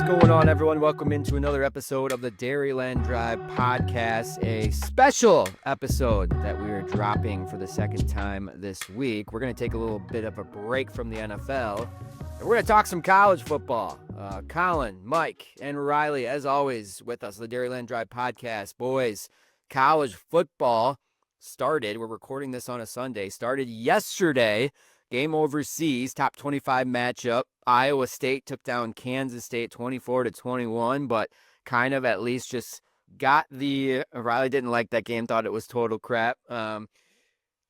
going on, everyone? Welcome into another episode of the Dairyland Drive podcast, a special episode that we are dropping for the second time this week. We're going to take a little bit of a break from the NFL, and we're going to talk some college football. Collin, Mike, and Riley, as always, with us, the Dairyland Drive podcast. Boys, college football started. We're recording this on a Sunday. Started yesterday. Game overseas, top 25 matchup. Iowa State took down Kansas State 24-21, but kind of at least just got the Riley didn't like that game, thought it was total crap.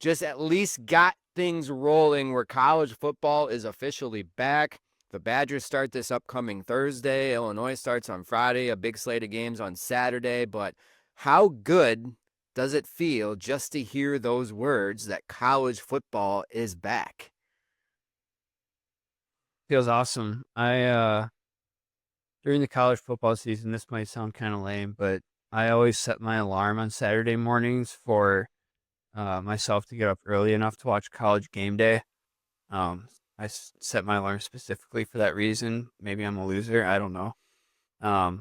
Just at least got things rolling where college football is officially back. The Badgers start this upcoming Thursday. Illinois starts on Friday, a big slate of games on Saturday, but how good does it feel just to hear those words that college football is back? Feels awesome. During the college football season, this might sound kind of lame, but I always set my alarm on Saturday mornings for myself to get up early enough to watch College Game Day. Set my alarm specifically for that reason. Maybe I'm a loser. I don't know. I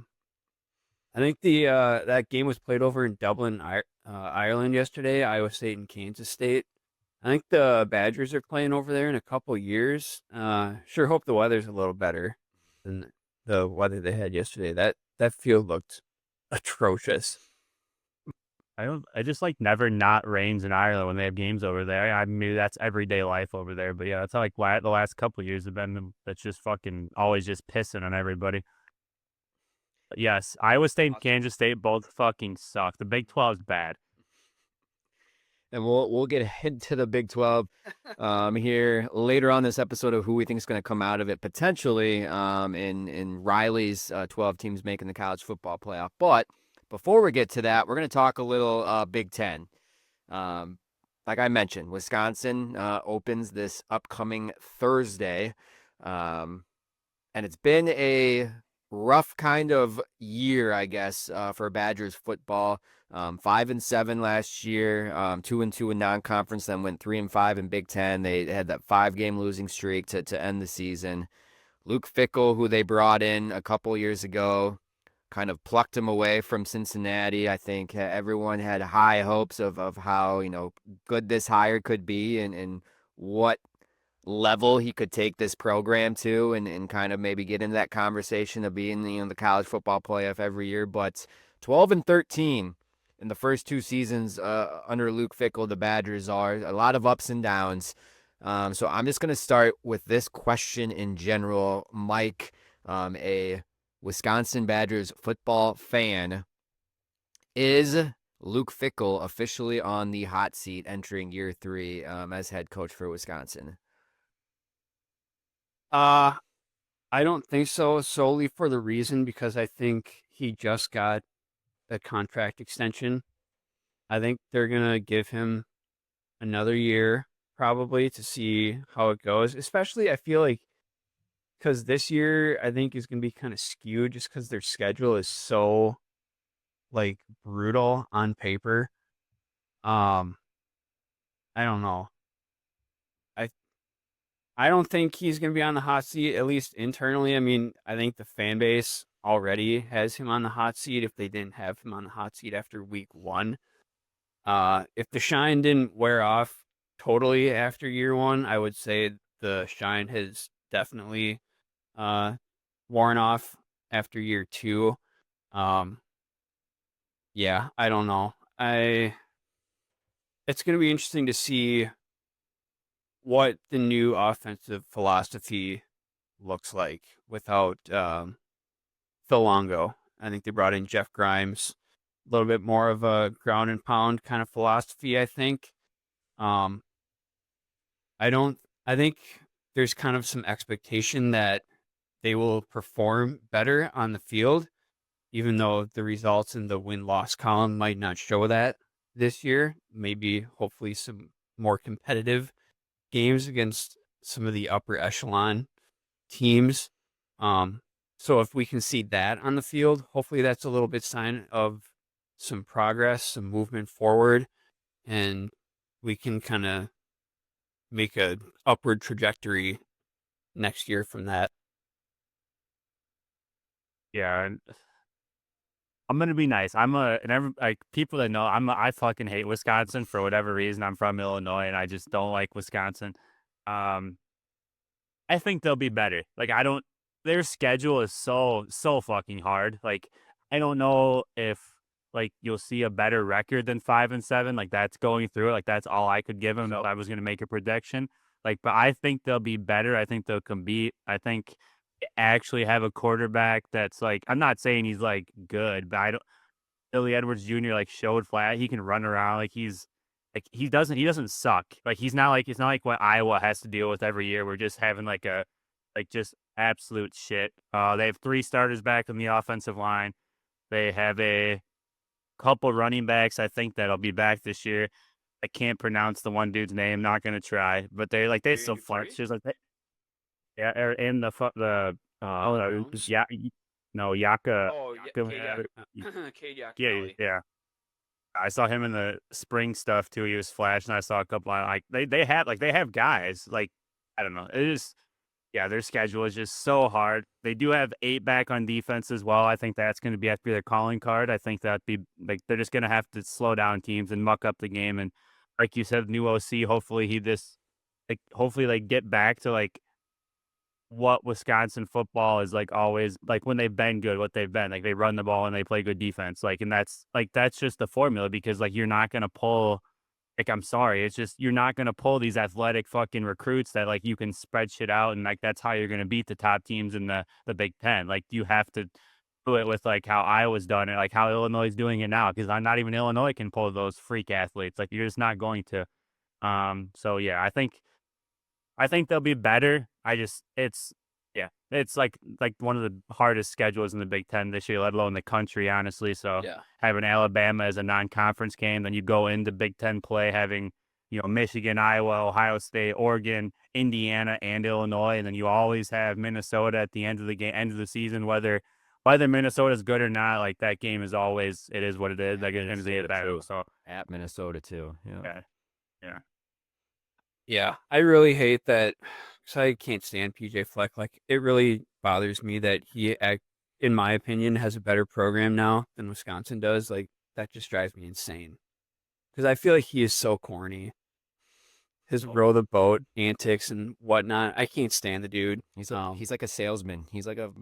think that game was played over in Dublin, Ireland yesterday. Iowa State and Kansas State. I think the Badgers are playing over there in a couple years. Sure hope the weather's a little better than the weather they had yesterday. That field looked atrocious. I just like never not rains in Ireland when they have games over there. I mean, that's everyday life over there. But yeah, that's how like the last couple of years have been. That's just fucking always just pissing on everybody. But yes, Iowa State and Kansas State both fucking suck. The Big 12 is bad. And we'll get into the Big 12 here later on this episode of who we think is going to come out of it potentially in Riley's 12 teams making the college football playoff. But before we get to that, we're going to talk a little Big 10. Like I mentioned, Wisconsin opens this upcoming Thursday. And it's been a rough kind of year, I guess, for Badgers football. 5-7 last year, 2-2 in non-conference, then went 3-5 in Big Ten. They had that 5-game losing streak to end the season. Luke Fickell, who they brought in a couple years ago, kind of plucked him away from Cincinnati. I think everyone had high hopes of how good this hire could be and what level he could take this program to and kind of maybe get into that conversation of being the college football playoff every year. But 12-13 in the first two seasons under Luke Fickell, the Badgers are a lot of ups and downs. So I'm just going to start with this question in general. Mike, a Wisconsin Badgers football fan, is Luke Fickell officially on the hot seat entering year 3 as head coach for Wisconsin? I don't think so, solely for the reason because I think he just got a contract extension. I think they're going to give him another year probably to see how it goes. Especially I feel like because this year I think is going to be kind of skewed just because their schedule is so like brutal on paper. I don't know. I don't think he's going to be on the hot seat, at least internally. I mean, I think the fan base already has him on the hot seat if they didn't have him on the hot seat after week 1. If the shine didn't wear off totally after year 1, I would say the shine has definitely worn off after year 2. Yeah, I don't know. It's going to be interesting to see what the new offensive philosophy looks like without Phil Longo. I think they brought in Jeff Grimes, a little bit more of a ground and pound kind of philosophy, I think. I think there's kind of some expectation that they will perform better on the field, even though the results in the win-loss column might not show that this year. Maybe, hopefully, some more competitive games against some of the upper echelon teams. So if we can see that on the field, hopefully that's a little bit sign of some progress, some movement forward, and we can kind of make a upward trajectory next year from that. Yeah, and I'm gonna be nice. Like people that know, I fucking hate Wisconsin for whatever reason. I'm from Illinois, and I just don't like Wisconsin. Um, I think they'll be better. Like I don't. Their schedule is so fucking hard. Like I don't know if like you'll see a better record than 5-7. Like that's going through it. Like that's all I could give them if I was gonna make a prediction. Like, but I think they'll be better. I think they'll compete. I think they actually have a quarterback that's like. I'm not saying he's like good, but I don't. Billy Edwards Jr. like showed flat. He can run around he doesn't suck. Like he's not like it's not like what Iowa has to deal with every year. We're just having like just absolute shit. They have 3 starters back on the offensive line. They have a couple running backs. I think that'll be back this year. I can't pronounce the one dude's name. Not gonna try, but they still flex. Just like yeah, and oh no, it was no Yaka. Oh, Yaka Cade yeah, Yakinelli. yeah. I saw him in the spring stuff too. He was flashing. I saw a couple of, like they have guys like I don't know. It is their schedule is just so hard. They do have 8 back on defense as well. I think that's going to have to be their calling card. I think that'd be like they're just going to have to slow down teams and muck up the game. And like you said, new OC. Hopefully they get back to like what Wisconsin football is like always like when they've been good, what they've been like they run the ball and they play good defense. And that's just the formula because like you're not gonna pull like I'm sorry, it's just you're not gonna pull these athletic fucking recruits that like you can spread shit out and like that's how you're gonna beat the top teams in the Big Ten. Like you have to do it with like how Iowa's done it, like how Illinois is doing it now, because I'm not even Illinois can pull those freak athletes. Like you're just not going to. So yeah, I think they'll be better. It's like one of the hardest schedules in the Big Ten this year, let alone the country, honestly. So Yeah. having Alabama as a non-conference game, then you go into Big Ten play having Michigan, Iowa, Ohio State, Oregon, Indiana, and Illinois, and then you always have Minnesota at the end of the game, end of the season, whether Minnesota's good or not. Like that game is always it is what it is. Like it ends the battle. So At Minnesota too. Yeah. yeah, yeah. Yeah, I really hate that because I can't stand PJ Fleck. Like, it really bothers me that in my opinion, has a better program now than Wisconsin does. Like, that just drives me insane because I feel like he is so corny. His row the boat antics and whatnot. I can't stand the dude. He's like a salesman. He's like Oh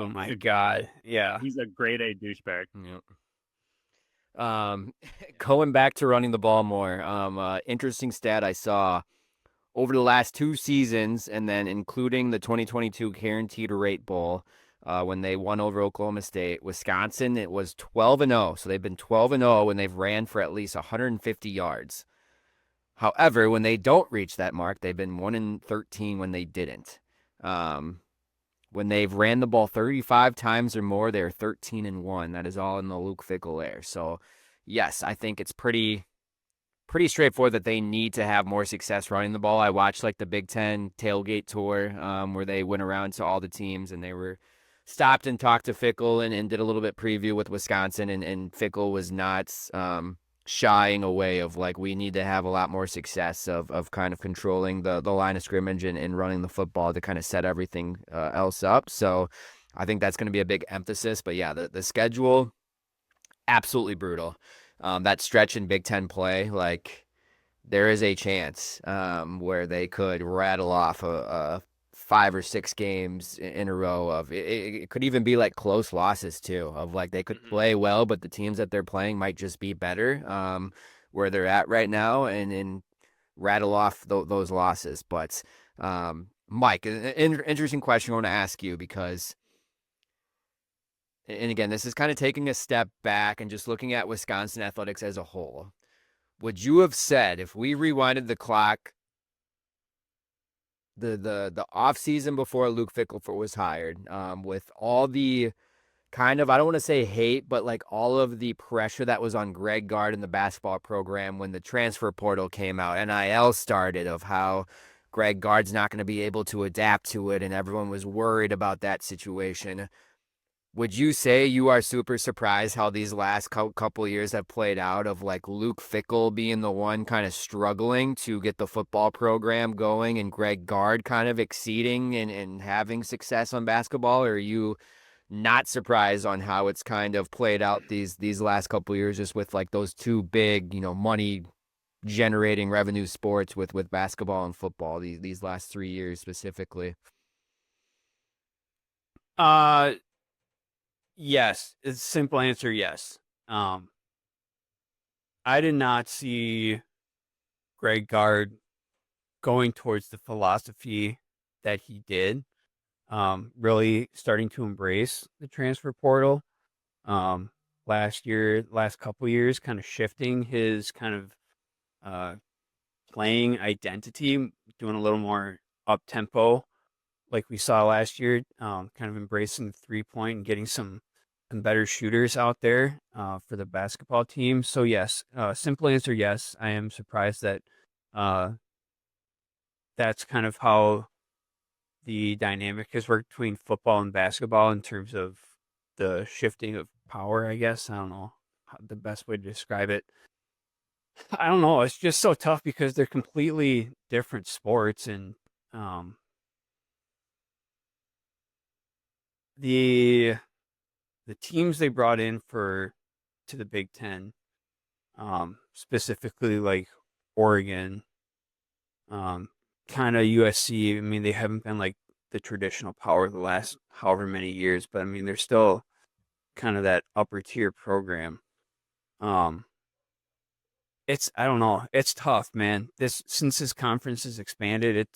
my God. Yeah. He's a grade A douchebag. yeah. Going back to running the ball more. Interesting stat I saw over the last 2 seasons, and then including the 2022 Guaranteed Rate Bowl, when they won over Oklahoma State, Wisconsin, it was 12-0. So they've been 12-0 when they've ran for at least 150 yards. However, when they don't reach that mark, they've been 1-13 when they didn't. When they've ran the ball 35 times or more, they're 13-1. That is all in the Luke Fickell era. So, yes, I think it's pretty straightforward that they need to have more success running the ball. I watched like the Big Ten tailgate tour where they went around to all the teams and they were stopped and talked to Fickell and did a little bit preview with Wisconsin. And Fickell was not shying away of like we need to have a lot more success of kind of controlling the line of scrimmage and running the football to kind of set everything else up. So I think that's going to be a big emphasis. But yeah, the schedule, absolutely brutal. That stretch in Big Ten play, like there is a chance where they could rattle off a 5 or 6 games in a row of it could even be like close losses too, of like they could play well, but the teams that they're playing might just be better where they're at right now and rattle off those losses. But Mike, an interesting question I want to ask you because, and again, this is kind of taking a step back and just looking at Wisconsin athletics as a whole. Would you have said if we rewinded the clock the off season before Luke Fickell was hired, with all the kind of, I don't want to say hate, but like all of the pressure that was on Greg Gard in the basketball program when the transfer portal came out, NIL started, of how Greg Gard's not going to be able to adapt to it, and everyone was worried about that situation. Would you say you are super surprised how these last couple of years have played out, of like Luke Fickell being the one kind of struggling to get the football program going and Greg Gard kind of exceeding and having success on basketball? Or are you not surprised on how it's kind of played out these last couple of years, just with like those two big, money generating revenue sports with basketball and football these last 3 years specifically. Yes. It's a simple answer, yes. I did not see Greg Gard going towards the philosophy that he did. Really starting to embrace the transfer portal. Last couple years, kind of shifting his kind of playing identity, doing a little more up tempo, like we saw last year. Kind of embracing the 3-point and getting some better shooters out there for the basketball team. So yes, simple answer, yes. I am surprised that uh, that's kind of how the dynamic has worked between football and basketball in terms of the shifting of power, I guess. I don't know the best way to describe it. I don't know. It's just so tough because they're completely different sports, and um, the teams they brought in to the Big Ten, specifically like Oregon, kind of USC. I mean, they haven't been like the traditional power the last however many years, but I mean, they're still kind of that upper tier program. Um, I don't know. It's tough, man. Since this conference has expanded,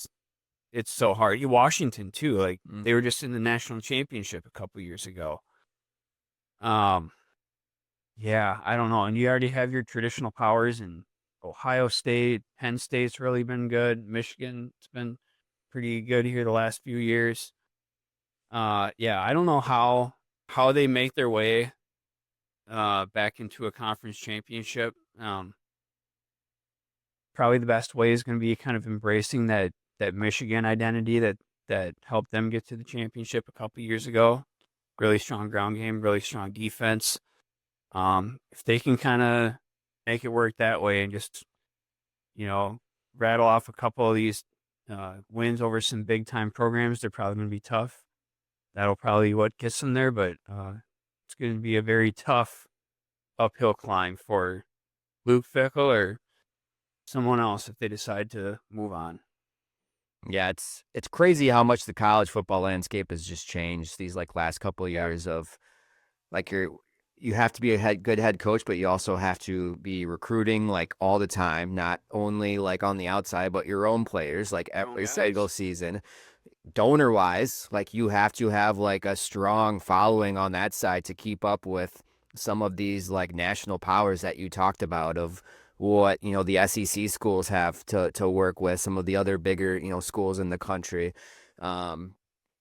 it's so hard. Washington too. Like they were just in the national championship a couple years ago. Yeah, I don't know. And you already have your traditional powers in Ohio State. Penn State's really been good. Michigan's been pretty good here the last few years. Yeah, I don't know how they make their way back into a conference championship. Probably the best way is going to be kind of embracing that Michigan identity that helped them get to the championship a couple years ago. Really strong ground game, really strong defense. If they can kind of make it work that way and just, rattle off a couple of these wins over some big time programs, they're probably going to be tough. That'll probably what gets them there, but it's going to be a very tough uphill climb for Luke Fickle or someone else if they decide to move on. Yeah, it's crazy how much the college football landscape has just changed these like last couple of years of like you have to be a good head coach, but you also have to be recruiting like all the time, not only like on the outside, but your own players like every single season. Donor wise, like you have to have like a strong following on that side to keep up with some of these like national powers that you talked about of what the SEC schools have to work with some of the other bigger schools in the country.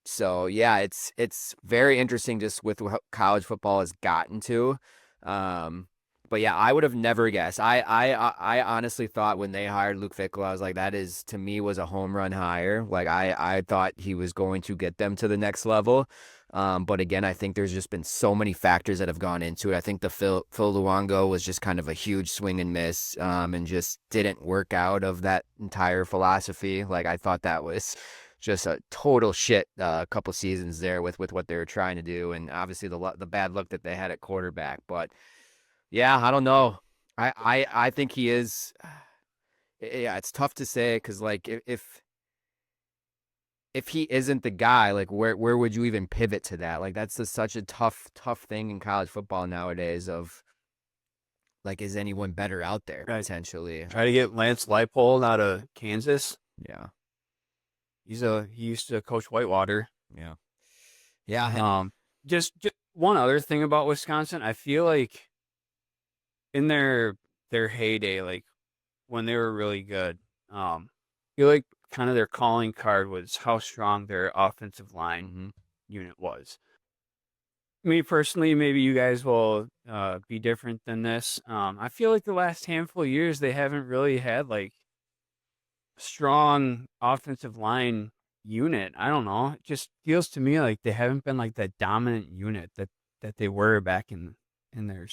So yeah, it's very interesting just with what college football has gotten to. But yeah, I would have never guessed. I honestly thought when they hired Luke Fickell, I was like, that is to me was a home run hire. Like I thought he was going to get them to the next level. But again, I think there's just been so many factors that have gone into it. I think the Phil Luongo was just kind of a huge swing and miss, and just didn't work out of that entire philosophy. Like I thought that was just a total shit couple seasons there with what they were trying to do, and obviously the bad luck that they had at quarterback. But yeah, I don't know. I think he is. Yeah, it's tough to say because like if he isn't the guy, like where would you even pivot to that? Like that's such a tough thing in college football nowadays. Of like, is anyone better out there potentially? Try to get Lance Leipold out of Kansas. Yeah, He used to coach Whitewater. yeah, yeah. Just one other thing about Wisconsin, I feel like in their heyday, like when they were really good, I feel like kind of their calling card was how strong their offensive line unit was. Me personally, maybe you guys will be different than this. I feel like the last handful of years they haven't really had like strong offensive line unit. I don't know. It just feels to me like they haven't been like that dominant unit that they were back in their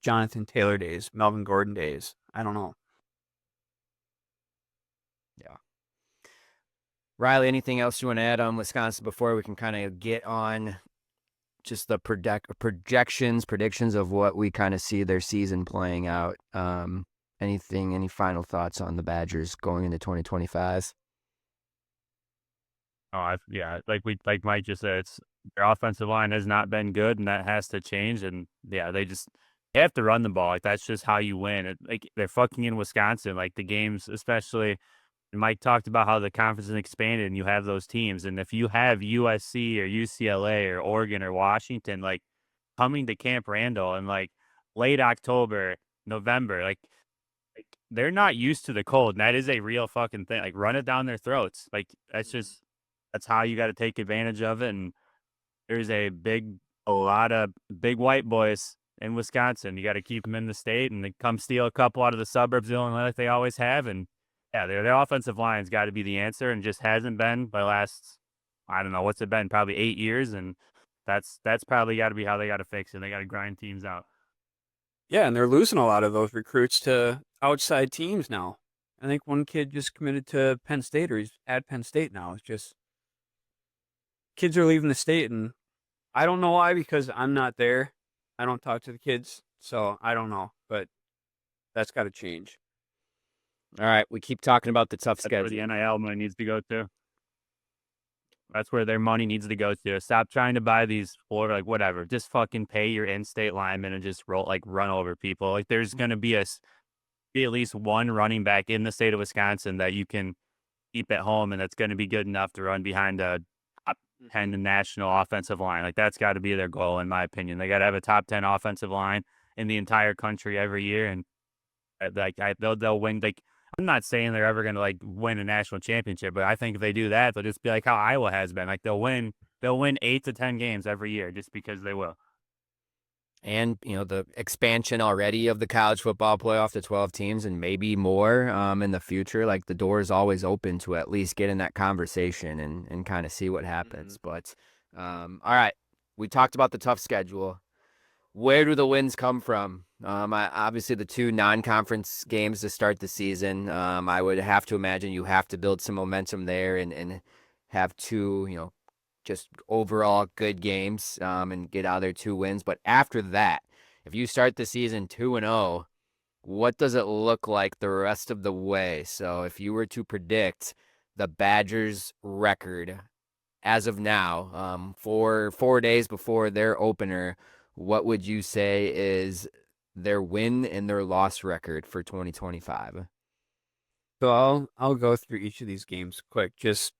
Jonathan Taylor days, Melvin Gordon days. I don't know. Yeah. Riley, anything else you want to add on Wisconsin before we can kind of get on just the predictions of what we kind of see their season playing out. Any final thoughts on the Badgers going into 2025? Oh, like Mike just said, their offensive line has not been good, and that has to change. And yeah, they have to run the ball. Like that's just how you win. Like they're fucking in Wisconsin. Like the games, especially. And Mike talked about how the conference is expanded, and you have those teams. And if you have USC or UCLA or Oregon or Washington, like coming to Camp Randall in like late October, November, like they're not used to the cold. And that is a real fucking thing. Like run it down their throats. Like that's how you got to take advantage of it. And there's a lot of big white boys in Wisconsin. You got to keep them in the state, and they come steal a couple out of the suburbs the only like they always have. And yeah, their offensive line's got to be the answer, and just hasn't been by last. I don't know what's it been, probably 8 years, and that's probably got to be how they got to fix it. They got to grind teams out. Yeah, and they're losing a lot of those recruits to outside teams now. I think one kid just committed to Penn State, or he's at Penn State now. It's just kids are leaving the state, and I don't know why, because I'm not there. I don't talk to the kids, so I don't know, but that's got to change. All right, we keep talking about the tough That's schedule. where the NIL money needs to go to. That's where their money needs to go to. Stop trying to buy these or like whatever. Just fucking pay your in-state linemen and just run over people. Like there's gonna be at least one running back in the state of Wisconsin that you can keep at home, and that's going to be good enough to run behind a top 10 national offensive line. Like that's got to be their goal, in my opinion. They got to have a top 10 offensive line in the entire country every year, and they'll win. Like I'm not saying they're ever going to like win a national championship, but I think if they do that, they'll just be like how Iowa has been. Like they'll win 8 to 10 games every year just because they will. And the expansion already of the college football playoff to 12 teams and maybe more in the future. Like the door is always open to at least get in that conversation and kind of see what happens. But all right, we talked about the tough schedule. Where do the wins come from? Obviously the two non-conference games to start the season. I would have to imagine you have to build some momentum there and have two, just overall good games and get out of there 2 wins. But after that, if you start the season 2-0, what does it look like the rest of the way? So if you were to predict the Badgers' record as of now, for 4 days before their opener, what would you say is their win and their loss record for 2025? So I'll go through each of these games quick. Just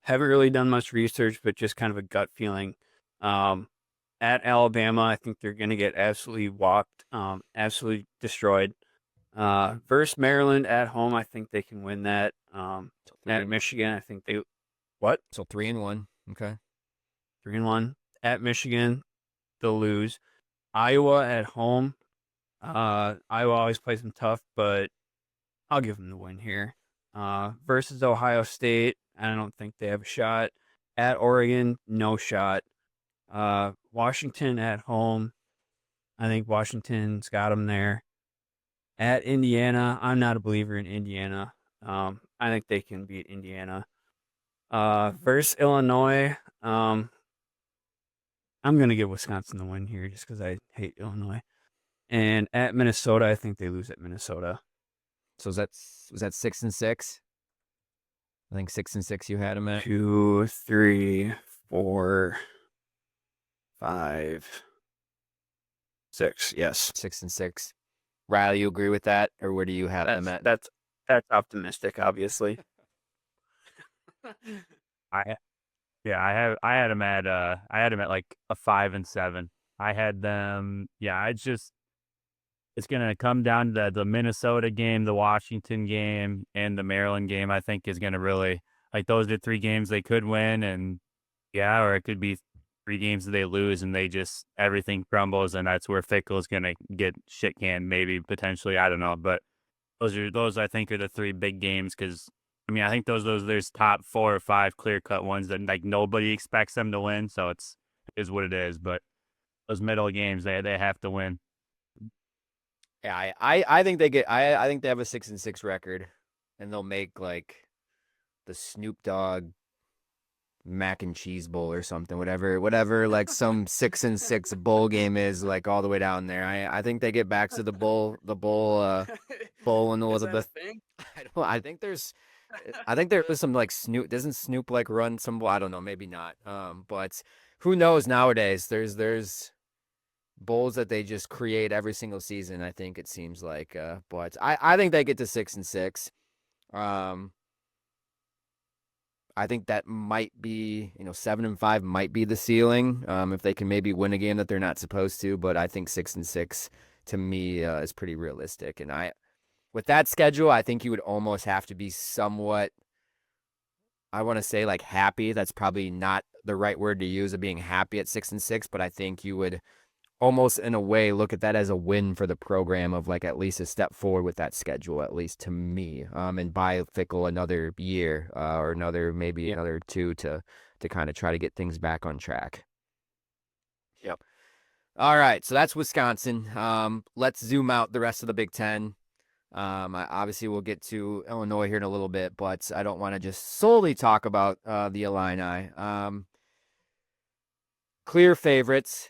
haven't really done much research, but just kind of a gut feeling. At Alabama, I think they're going to get absolutely whopped, absolutely destroyed. Versus Maryland at home, I think they can win that. At Michigan, I think they what? So 3-1. Okay. 3-1 at Michigan, they'll lose. Iowa at home. Iowa always plays them tough, but I'll give them the win here. Versus Ohio State, I don't think they have a shot. At Oregon, no shot. Washington at home, I think Washington's got them there. At Indiana, I'm not a believer in Indiana. I think they can beat Indiana. Versus Illinois, I'm going to give Wisconsin the win here just because I hate Illinois. And at Minnesota, I think they lose at Minnesota. So was that 6-6? I think 6-6 you had them at. 2, 3, 4, 5, 6. Yes. 6-6. Riley, you agree with that, or where do you have them at? That's optimistic, obviously. I had them at like a 5-7. I had them. Yeah, it's gonna come down to the Minnesota game, the Washington game, and the Maryland game. I think is gonna really like those are 3 games they could win, and yeah, or it could be 3 games that they lose and they just everything crumbles, and that's where Fickle's gonna get shit canned, maybe potentially. I don't know, but those I think are the 3 big games because. I mean, I think there's top 4 or 5 clear-cut ones that like nobody expects them to win, so it is what it is. But those middle games, they have to win. Yeah, I think they get. I think they have a 6-6 record, and they'll make like the Snoop Dogg mac and cheese bowl or something, whatever like some 6-6 bowl game is, like all the way down there. I think they get back to the bowl in Is that a Elizabeth. thing? I think there was some like Snoop. Doesn't Snoop like run some? I don't know, maybe not. But who knows nowadays? There's bowls that they just create every single season. I think it seems like. But I think they get to 6-6. Um, I think that might be, 7-5 might be the ceiling. If they can maybe win a game that they're not supposed to, but I think 6-6 to me is pretty realistic. And with that schedule, I think you would almost have to be somewhat, I want to say like happy. That's probably not the right word to use of being happy at 6-6, but I think you would almost in a way look at that as a win for the program of like at least a step forward with that schedule, at least to me. And buy Fickle another year or another 2 to kind of try to get things back on track. Yep. All right, so that's Wisconsin. Let's zoom out the rest of the Big Ten. Obviously, we'll get to Illinois here in a little bit, but I don't want to just solely talk about the Illini. Clear favorites.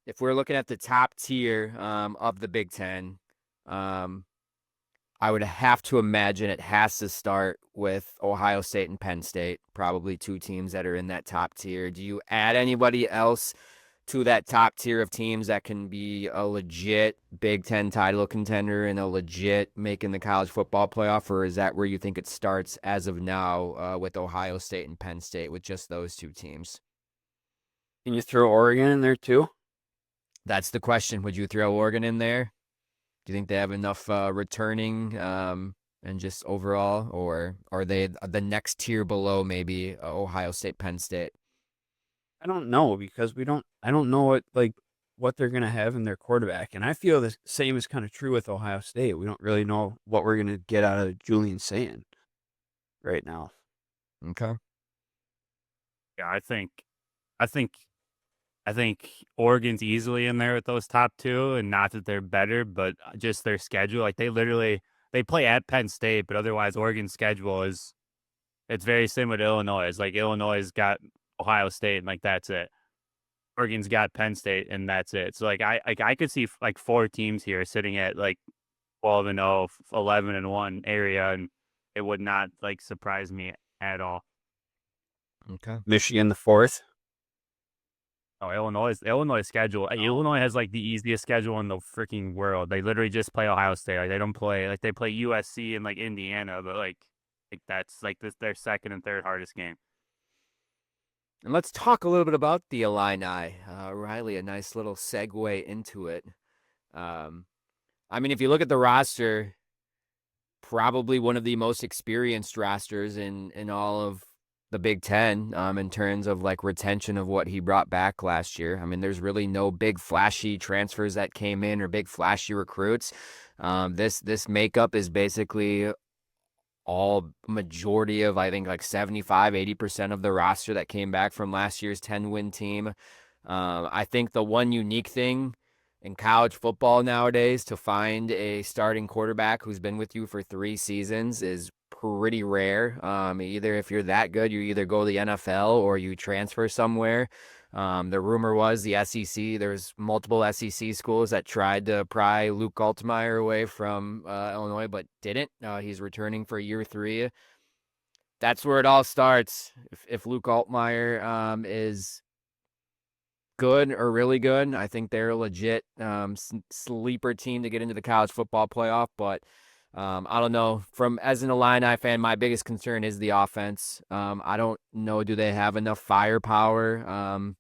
If we're looking at the top tier of the Big Ten, I would have to imagine it has to start with Ohio State and Penn State, probably 2 teams that are in that top tier. Do you add anybody else to that top tier of teams that can be a legit Big Ten title contender and a legit making the college football playoff, or is that where you think it starts as of now with Ohio State and Penn State with just those 2 teams? Can you throw Oregon in there too? That's the question. Would you throw Oregon in there? Do you think they have enough returning and just overall, or are they the next tier below maybe Ohio State, Penn State? I don't know because I don't know what they're gonna have in their quarterback, and I feel the same is kind of true with Ohio State. We don't really know what we're gonna get out of Julian Sand right now. Okay. Yeah, I think Oregon's easily in there with those top 2, and not that they're better, but just their schedule. Like they play at Penn State, but otherwise Oregon's schedule it's very similar to Illinois. It's like Illinois has got Ohio State, and like that's it. Oregon's got Penn State, and that's it. So like I could see like 4 teams here sitting at like 12-0, 11-1 area, and it would not like surprise me at all. Okay. Michigan the 4th. Oh, Illinois schedule. Illinois has like the easiest schedule in the freaking world. They literally just play Ohio State. Like they don't play they play USC and like Indiana, but like that's like their second and third hardest game. And let's talk a little bit about the Illini. Riley, a nice little segue into it. I mean, if you look at the roster, probably one of the most experienced rosters in all of the Big Ten in terms of like retention of what he brought back last year. I mean, there's really no big flashy transfers that came in or big flashy recruits. This makeup is basically all majority of, I think, like 75-80% of the roster that came back from last year's 10-win team. I think the one unique thing in college football nowadays to find a starting quarterback who's been with you for 3 seasons is pretty rare. Either if you're that good, you either go to the NFL or you transfer somewhere. The rumor was the SEC, there's multiple SEC schools that tried to pry Luke Altmaier away from Illinois, but didn't. He's returning for year 3. That's where it all starts. If Luke Altmaier is good or really good, I think they're a legit sleeper team to get into the college football playoff, but I don't know. As an Illini fan, my biggest concern is the offense. I don't know. Do they have enough firepower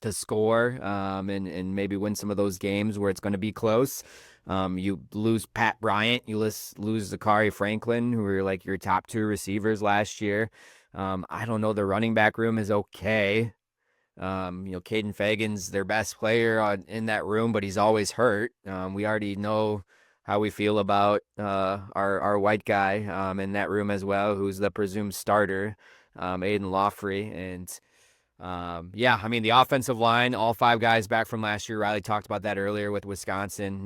to score and maybe win some of those games where it's going to be close? You lose Pat Bryant, you lose Zachary Franklin, who were like your top 2 receivers last year. I don't know. The running back room is okay. Caden Fagan's their best player in that room, but he's always hurt. We already know how we feel about our white guy in that room as well, who's the presumed starter, Aiden Lawfrey. And I mean, the offensive line, all 5 guys back from last year. Riley talked about that earlier with Wisconsin.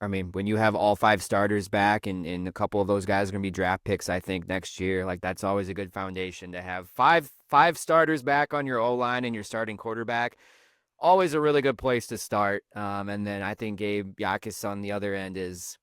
I mean, when you have all 5 starters back and a couple of those guys are going to be draft picks, I think next year, like that's always a good foundation to have five starters back on your O-line and your starting quarterback. Always a really good place to start. And then I think Gabe Yakus on the other end is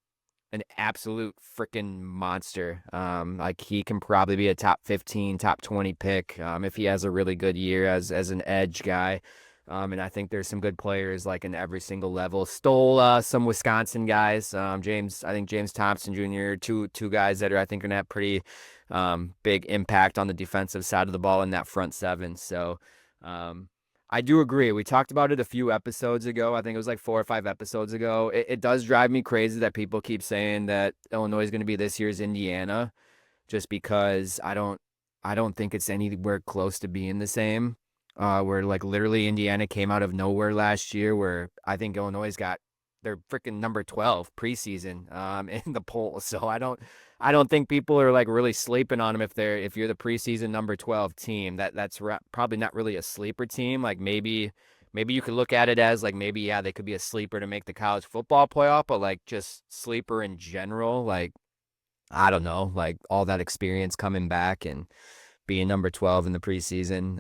an absolute freaking monster. Like he can probably be a top 15, top 20 pick if he has a really good year as an edge guy. And I think there's some good players like in every single level. Stole some Wisconsin guys. I think James Thompson Jr. Two guys that are I think gonna have pretty big impact on the defensive side of the ball in that front seven. So I do agree. We talked about it a few episodes ago. I think it was like 4 or 5 episodes ago. It does drive me crazy that people keep saying that Illinois is going to be this year's Indiana, just because I don't think it's anywhere close to being the same. Where like literally Indiana came out of nowhere last year, where I think Illinois got their freaking number 12 preseason in the poll. So I don't think people are like really sleeping on them if you're the preseason number 12 team. That's probably not really a sleeper team. Like maybe you could look at it as like maybe yeah, they could be a sleeper to make the college football playoff, but like just sleeper in general, like I don't know, like all that experience coming back and being number 12 in the preseason.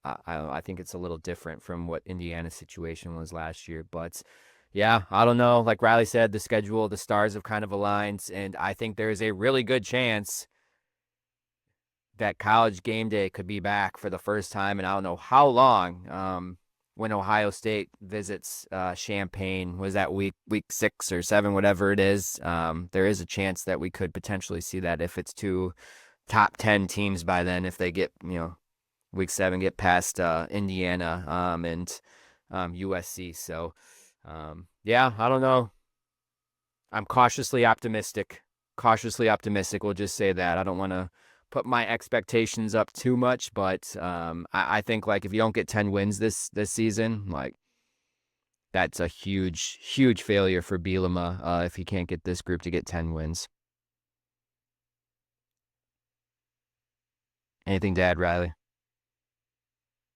I think it's a little different from what Indiana's situation was last year, but yeah, I don't know. Like Riley said, the schedule, the stars have kind of aligned, and I think there is a really good chance that college game day could be back for the first time, and I don't know how long. When Ohio State visits Champaign, was that week 6 or 7, whatever it is. There is a chance that we could potentially see that if it's 2 top 10 teams by then, if they get week 7 get past Indiana and USC. So yeah, I don't know. I'm cautiously optimistic. Cautiously optimistic. We'll just say that. I don't want to put my expectations up too much, but I think like if you don't get 10 wins this season, like that's a huge failure for Bielema if he can't get this group to get 10 wins. Anything to add, Riley?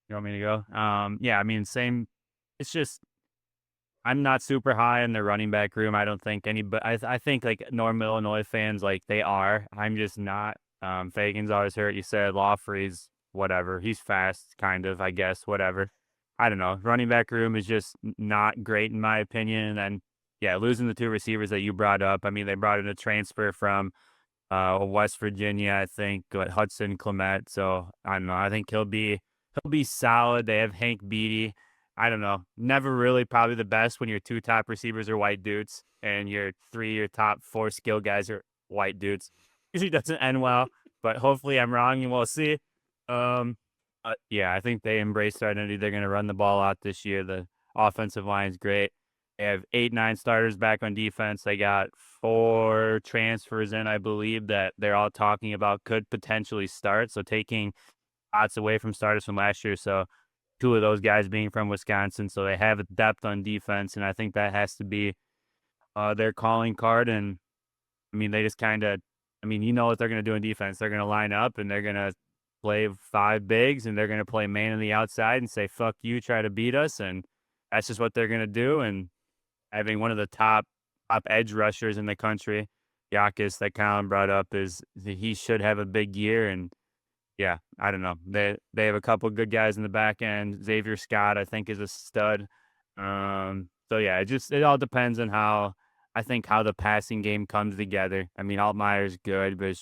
You want me to go? Yeah, I mean, same. It's just I'm not super high in the running back room. I don't think any, but I think like normal Illinois fans, like they are. I'm just not. Fagan's always hurt. You said Lawfrey's whatever. He's fast, kind of, I guess, whatever. I don't know. Running back room is just not great in my opinion. And yeah, losing the 2 receivers that you brought up. I mean, they brought in a transfer from West Virginia, I think, Hudson Clement. So I don't know. I think he'll be solid. They have Hank Beatty. I don't know. Never really probably the best when your 2 top receivers are white dudes and your top 4 skill guys are white dudes. Usually doesn't end well, but hopefully I'm wrong and we'll see. Yeah, I think they embrace their identity. They're going to run the ball out this year. The offensive line is great. They have 8, 9 starters back on defense. They got 4 transfers in, I believe, that they're all talking about could potentially start. So taking odds away from starters from last year. So 2 of those guys being from Wisconsin. So they have depth on defense. And I think that has to be their calling card. And I mean, they just kind of, I mean, you know what they're going to do in defense. They're going to line up and they're going to play 5 bigs and they're going to play man on the outside and say, fuck you, try to beat us. And that's just what they're going to do. And having one of the top edge rushers in the country, Yakus, that Collin brought up, he should have a big year. And yeah, I don't know. They have a couple good guys in the back end. Xavier Scott, I think, is a stud. So yeah, it all depends on how the passing game comes together. I mean, Altmaier's good, but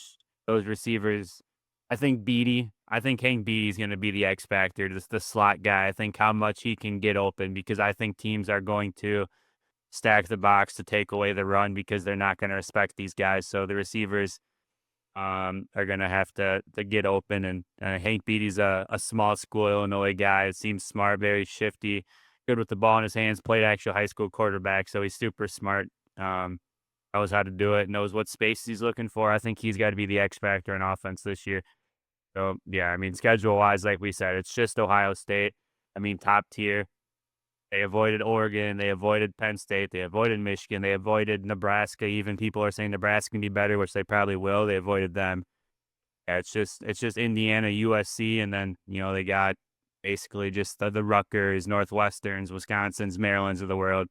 those receivers, I think Hank Beatty's going to be the X factor, just the slot guy. I think how much he can get open, because I think teams are going to stack the box to take away the run because they're not going to respect these guys. So the receivers are going to have to get open. And Hank Beatty's a small school Illinois guy. It seems smart, very shifty, good with the ball in his hands, played actual high school quarterback. So he's super smart. Knows how to do it, knows what space he's looking for. I think he's got to be the X factor in offense this year. So, yeah, I mean, schedule-wise, like we said, it's just Ohio State. I mean, top tier. They avoided Oregon. They avoided Penn State. They avoided Michigan. They avoided Nebraska. Even people are saying Nebraska can be better, which they probably will. They avoided them. Yeah, it's just Indiana, USC, and then, they got basically just the Rutgers, Northwesterns, Wisconsins, Marylands of the world.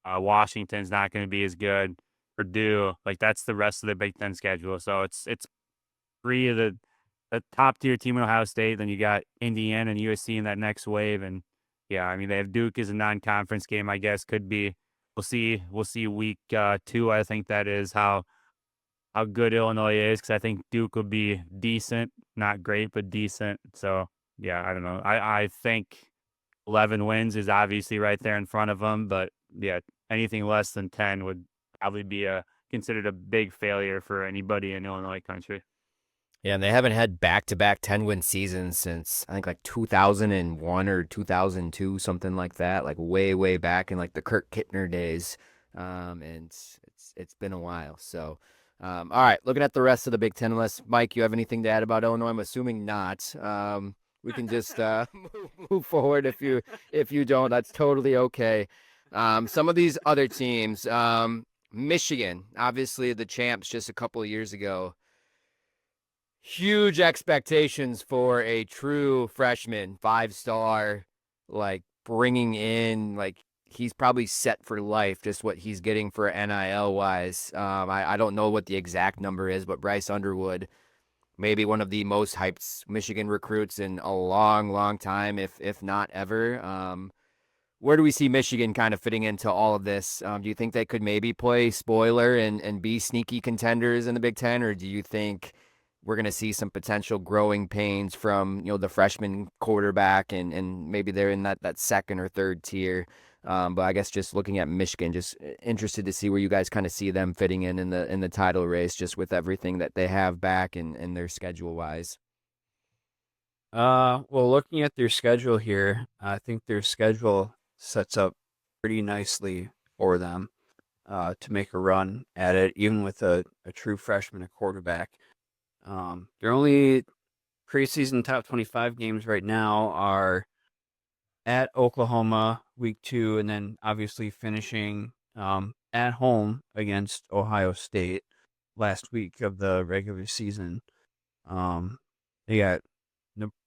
Washington's not going to be as good. Purdue, like that's the rest of the Big Ten schedule. So it's three of the top tier team in Ohio State. Then you got Indiana and USC in that next wave. And yeah, I mean they have Duke as a non-conference game. I guess could be. We'll see. We'll see week 2. I think that is how good Illinois is because I think Duke will be decent, not great, but decent. So yeah, I don't know. I think 11 wins is obviously right there in front of them, but yeah, anything less than 10 would probably be considered a big failure for anybody in Illinois country. Yeah, and they haven't had back-to-back 10-win seasons since I think like 2001 or 2002, something like that, like way, way back in like the Kirk Kittner days. And it's been a while. So, all right, looking at the rest of the Big Ten list, Mike, you have anything to add about Illinois? I'm assuming not. We can just move forward if you don't. That's totally okay. Some of these other teams, Michigan, obviously the champs just a couple of years ago. Huge expectations for a true freshman, 5-star, like bringing in, like he's probably set for life, just what he's getting for NIL wise. I don't know what the exact number is, but Bryce Underwood, maybe one of the most hyped Michigan recruits in a long, long time, if not ever. Where do we see Michigan kind of fitting into all of this? Do you think they could maybe play spoiler and be sneaky contenders in the Big Ten, or do you think we're going to see some potential growing pains from the freshman quarterback and maybe they're in that second or third tier? But I guess just looking at Michigan, just interested to see where you guys kind of see them fitting in the title race, just with everything that they have back and their schedule wise. Well, looking at their schedule here, I think their schedule sets up pretty nicely for them to make a run at it, even with a true freshman at quarterback. Their only preseason top 25 games right now are at Oklahoma week 2, and then obviously finishing at home against Ohio State last week of the regular season. They got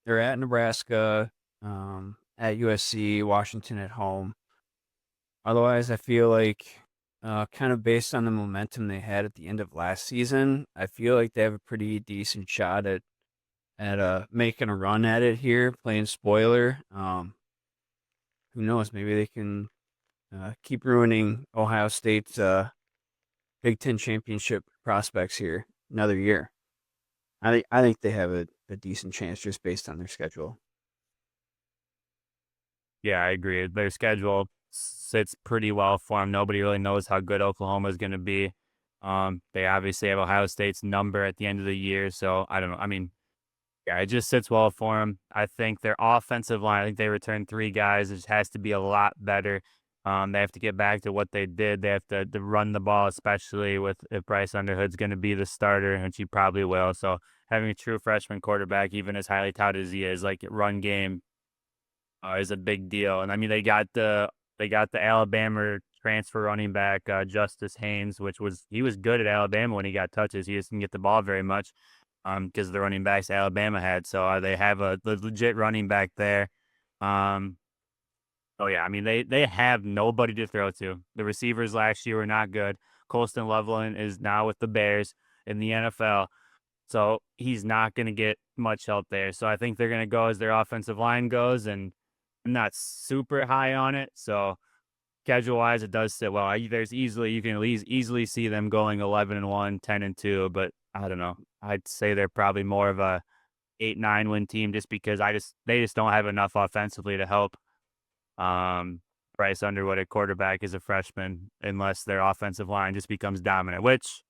they're at Nebraska, at USC, Washington at home. Otherwise, I feel like kind of based on the momentum they had at the end of last season, I feel like they have a pretty decent shot at making a run at it here, playing spoiler. Who knows? Maybe they can keep ruining Ohio State's Big Ten championship prospects here another year. I think they have a decent chance just based on their schedule. Yeah, I agree. Their schedule sits pretty well for them. Nobody really knows how good Oklahoma is going to be. They obviously have Ohio State's number at the end of the year, so I don't know. I mean, yeah, it just sits well for them. I think their offensive line, I think they returned 3 guys. It just has to be a lot better. They have to get back to what they did. They have to run the ball, especially with if Bryce Underwood's going to be the starter, which he probably will. So having a true freshman quarterback, even as highly touted as he is, like run game is a big deal. And I mean, they got the Alabama transfer running back Justice Haynes, he was good at Alabama when he got touches. He just didn't get the ball very much because the running backs Alabama had. So they have a legit running back there. Oh yeah, I mean they have nobody to throw to. The receivers last year were not good. Colston Loveland is now with the Bears in the NFL. So he's not going to get much help there. So I think they're going to go as their offensive line goes, and I'm not super high on it. So schedule wise, it does sit well. You can at least easily see them going 11-1, 10-2, but I don't know. I'd say they're probably more of a 8-9 win team just because they just don't have enough offensively to help. Bryce Underwood at quarterback is a freshman unless their offensive line just becomes dominant, which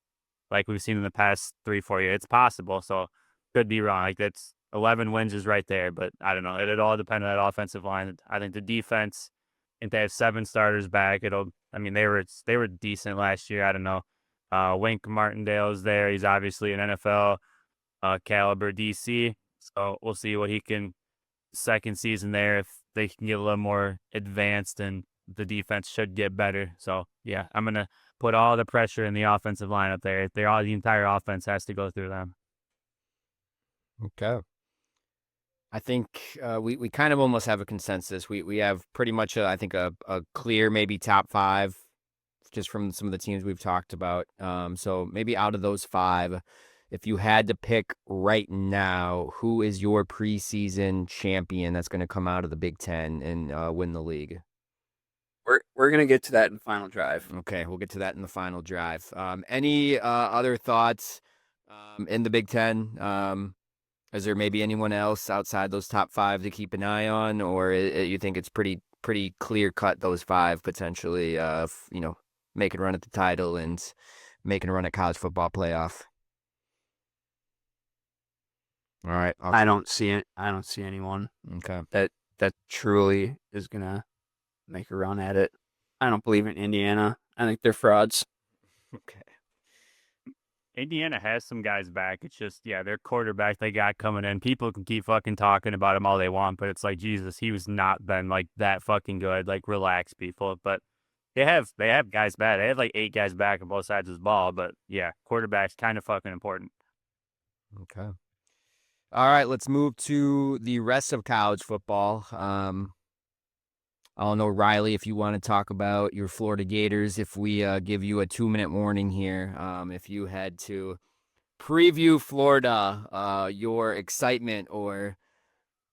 like we've seen in the past 3-4 years, it's possible. So could be wrong. Like that's 11 wins is right there, but I don't know. It all depends on that offensive line. I think the defense, if they have 7 starters back, they were decent last year. I don't know. Wink Martindale's there. He's obviously an NFL caliber DC. So we'll see what he can second season there if they can get a little more advanced and the defense should get better. So yeah, I'm gonna put all the pressure in the offensive line up there. The entire offense has to go through them. Okay. I think we kind of almost have a consensus. We have pretty much I think a clear maybe top 5 just from some of the teams we've talked about. So maybe out of those 5, if you had to pick right now, who is your preseason champion that's going to come out of the Big Ten and win the league? We're gonna get to that in final drive. Okay, we'll get to that in the final drive. Any other thoughts in the Big Ten? Is there maybe anyone else outside those top 5 to keep an eye on, or you think it's pretty clear cut those 5 potentially, making a run at the title and making a run at college football playoff? All right, I don't see it. I don't see anyone okay. that truly is gonna make a run at it. I don't believe in Indiana. I think they're frauds. Okay. Indiana has some guys back. It's just, their quarterback they got coming in. People can keep fucking talking about him all they want, but it's like, Jesus, he was not been like that fucking good. Like, relax, people. But they have guys back. They have like 8 guys back on both sides of the ball. But yeah, quarterback's kind of fucking important. Okay. All right, let's move to the rest of college football. I don't know, Riley, if you want to talk about your Florida Gators, if we give you a 2-minute warning here, if you had to preview Florida, your excitement, or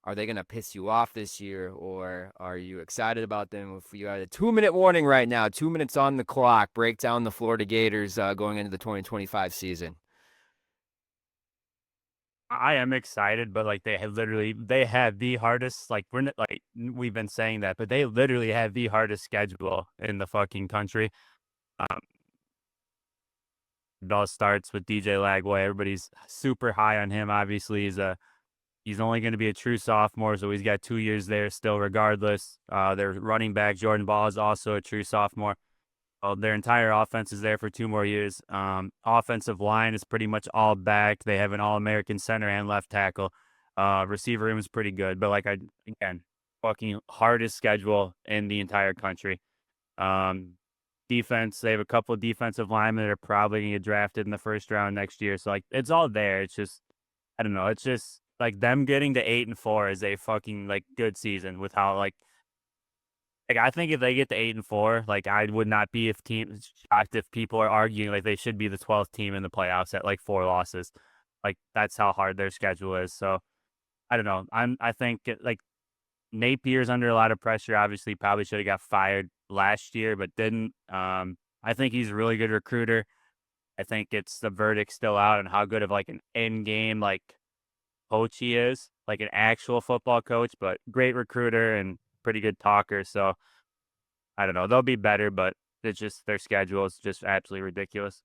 are they going to piss you off this year, or are you excited about them? If you had a 2-minute warning right now, 2 minutes on the clock, break down the Florida Gators going into the 2025 season. I am excited, but like they have the hardest, like we've been saying that, but they literally have the hardest schedule in the fucking country. It all starts with DJ Lagway. Everybody's super high on him. Obviously, he's only going to be a true sophomore, so he's got 2 years there still regardless. Their running back, Jordan Ball, is also a true sophomore. Their entire offense is there for 2 more years. Offensive line is pretty much all back. They have an All-American center and left tackle. Receiver room is pretty good, but again, fucking hardest schedule in the entire country. Defense, they have a couple of defensive linemen that are probably going to get drafted in the first round next year. So it's all there. It's just, I don't know. It's just like them getting to 8-4 is a fucking good season with how I think if they get to 8-4, I would not be shocked if people are arguing they should be the 12th team in the playoffs at 4 losses. That's how hard their schedule is. So I don't know. I think Napier's under a lot of pressure. Obviously, probably should have got fired last year, but didn't. I think he's a really good recruiter. I think it's the verdict still out on how good of an end game coach he is, an actual football coach, but great recruiter and pretty good talker. So I don't know. They'll be better, but it's just their schedule is just absolutely ridiculous.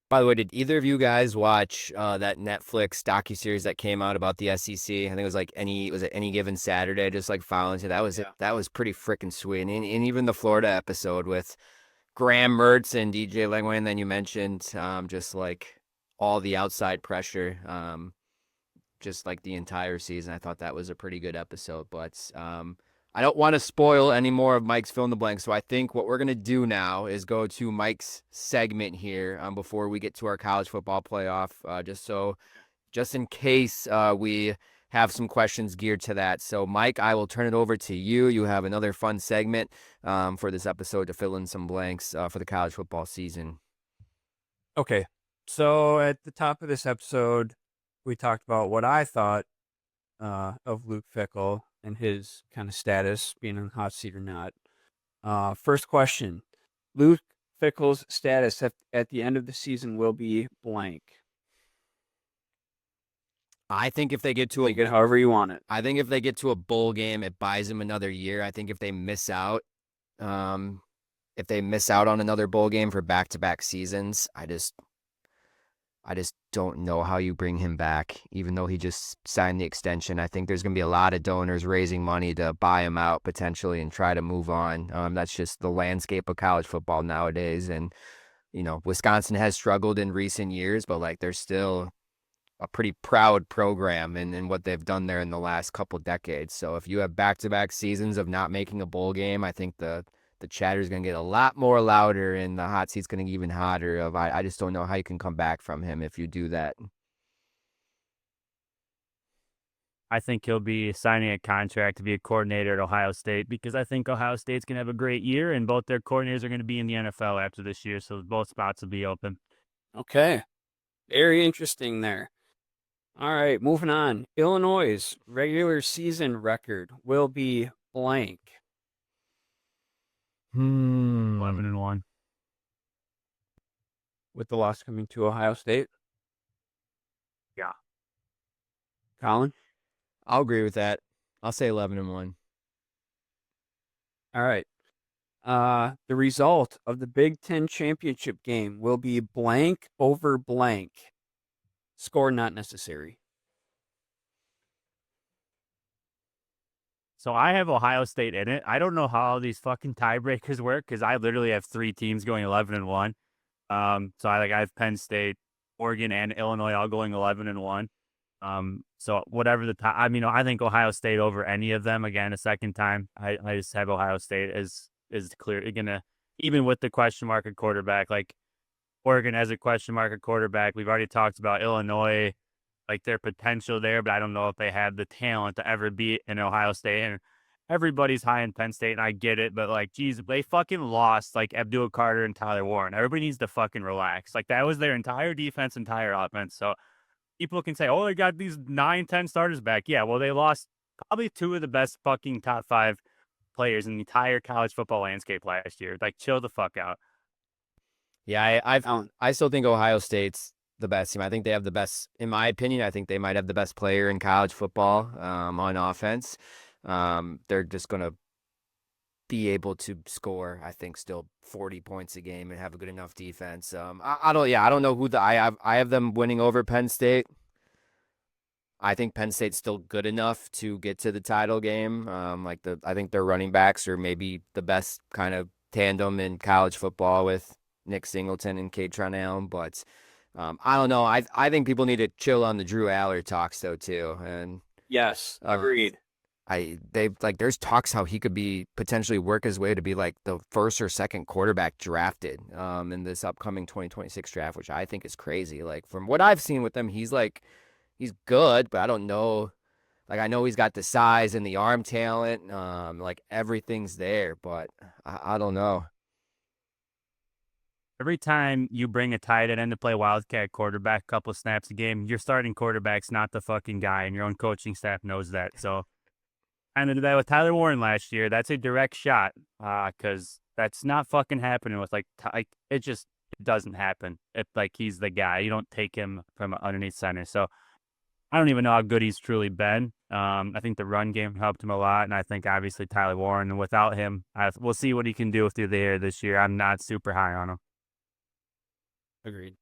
By the way, did either of you guys watch that Netflix docuseries that came out about the SEC? I think it was Any Given Saturday, just following to that was pretty freaking sweet. And even the Florida episode with Graham Mertz and DJ Langway, and then you mentioned just all the outside pressure, just the entire season. I thought that was a pretty good episode, but I don't want to spoil any more of Mike's fill in the blank. So I think what we're going to do now is go to Mike's segment here before we get to our college football playoff, just in case we have some questions geared to that. So Mike, I will turn it over to you. You have another fun segment for this episode to fill in some blanks for the college football season. Okay. So at the top of this episode, we talked about what I thought of Luke Fickell and his kind of status, being on the hot seat or not. First question. Luke Fickell's status at the end of the season will be blank. I think if they get to Take it however you want it. I think if they get to a bowl game, it buys them another year. I think if they miss out, on another bowl game for back-to-back seasons, I just don't know how you bring him back, even though he just signed the extension. I think there's going to be a lot of donors raising money to buy him out potentially and try to move on. That's just the landscape of college football nowadays. And, Wisconsin has struggled in recent years, but they're still a pretty proud program in what they've done there in the last couple decades. So if you have back-to-back seasons of not making a bowl game, I think the chatter is going to get a lot more louder and the hot seat's going to get even hotter. I just don't know how you can come back from him if you do that. I think he'll be signing a contract to be a coordinator at Ohio State because I think Ohio State's going to have a great year and both their coordinators are going to be in the NFL after this year. So both spots will be open. Okay. Very interesting there. All right, moving on. Illinois' regular season record will be blank. 11-1. With the loss coming to Ohio State. Yeah. Collin? I'll agree with that. I'll say 11-1. All right. The result of the Big Ten championship game will be blank over blank. Score not necessary. So I have Ohio State in it. I don't know how all these fucking tiebreakers work because I literally have 3 teams going 11-1. So I have Penn State, Oregon, and Illinois all going 11-1. So whatever the time, I mean, I think Ohio State over any of them again a second time. I just have Ohio State is clear gonna, even with the question mark at quarterback. Like Oregon has a question mark at quarterback. We've already talked about Illinois, like their potential there, but I don't know if they have the talent to ever beat an Ohio State. And everybody's high in Penn State, and I get it, but like, geez, they fucking lost like Abdul Carter and Tyler Warren. Everybody needs to fucking relax. Like that was their entire defense, entire offense. So people can say, oh, they got these 9-10 starters back. Yeah, well, they lost probably 2 of the best fucking top 5 players in the entire college football landscape last year. Like, chill the fuck out. Yeah, I still think Ohio State's the best team. I think they have the best, in my opinion. I think they might have the best player in college football on offense. They're just going to be able to score, I think, still 40 points a game and have a good enough defense. I don't know who I have them winning over Penn State. I think Penn State's still good enough to get to the title game. I think their running backs are maybe the best kind of tandem in college football with Nick Singleton and Katron Allen, but I don't know. I think people need to chill on the Drew Aller talks though too. And Yes, agreed. There's talks how he could be potentially work his way to be like the first or second quarterback drafted in this upcoming 2026 draft, which I think is crazy. Like from what I've seen with him, he's good, but I don't know. Like I know he's got the size and the arm talent, like everything's there, but I don't know. Every time you bring a tight end to play wildcat quarterback, a couple of snaps a game, your starting quarterback's not the fucking guy, and your own coaching staff knows that. So, and did that with Tyler Warren last year. That's a direct shot, because that's not fucking happening with it doesn't happen. If like he's the guy, you don't take him from underneath center. So, I don't even know how good he's truly been. I think the run game helped him a lot, and I think obviously Tyler Warren. And without him, we'll see what he can do through the air this year. I'm not super high on him. Agreed.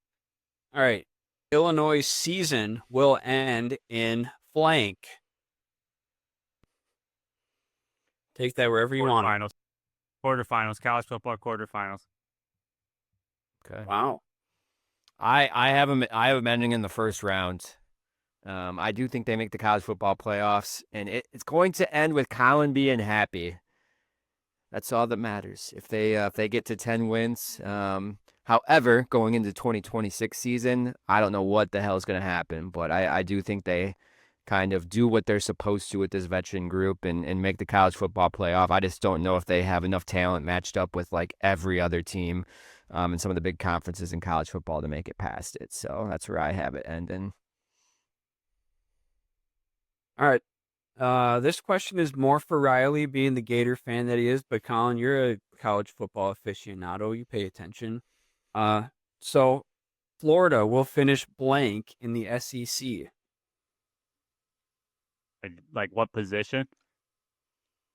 All right. Illinois' season will end in blank. Take that wherever you want. Quarterfinals, college football quarterfinals. Okay. Wow. I have them ending in the first round. I do think they make the college football playoffs, and it's going to end with Collin being happy. That's all that matters. If they get to 10 wins. However, going into 2026 season, I don't know what the hell is going to happen, but I do think they kind of do what they're supposed to with this veteran group and make the college football playoff. I just don't know if they have enough talent matched up with like every other team in some of the big conferences in college football to make it past it. So that's where I have it ending. All right. This question is more for Riley, being the Gator fan that he is, but Collin, you're a college football aficionado. You pay attention. So Florida will finish blank in the SEC. Like what position?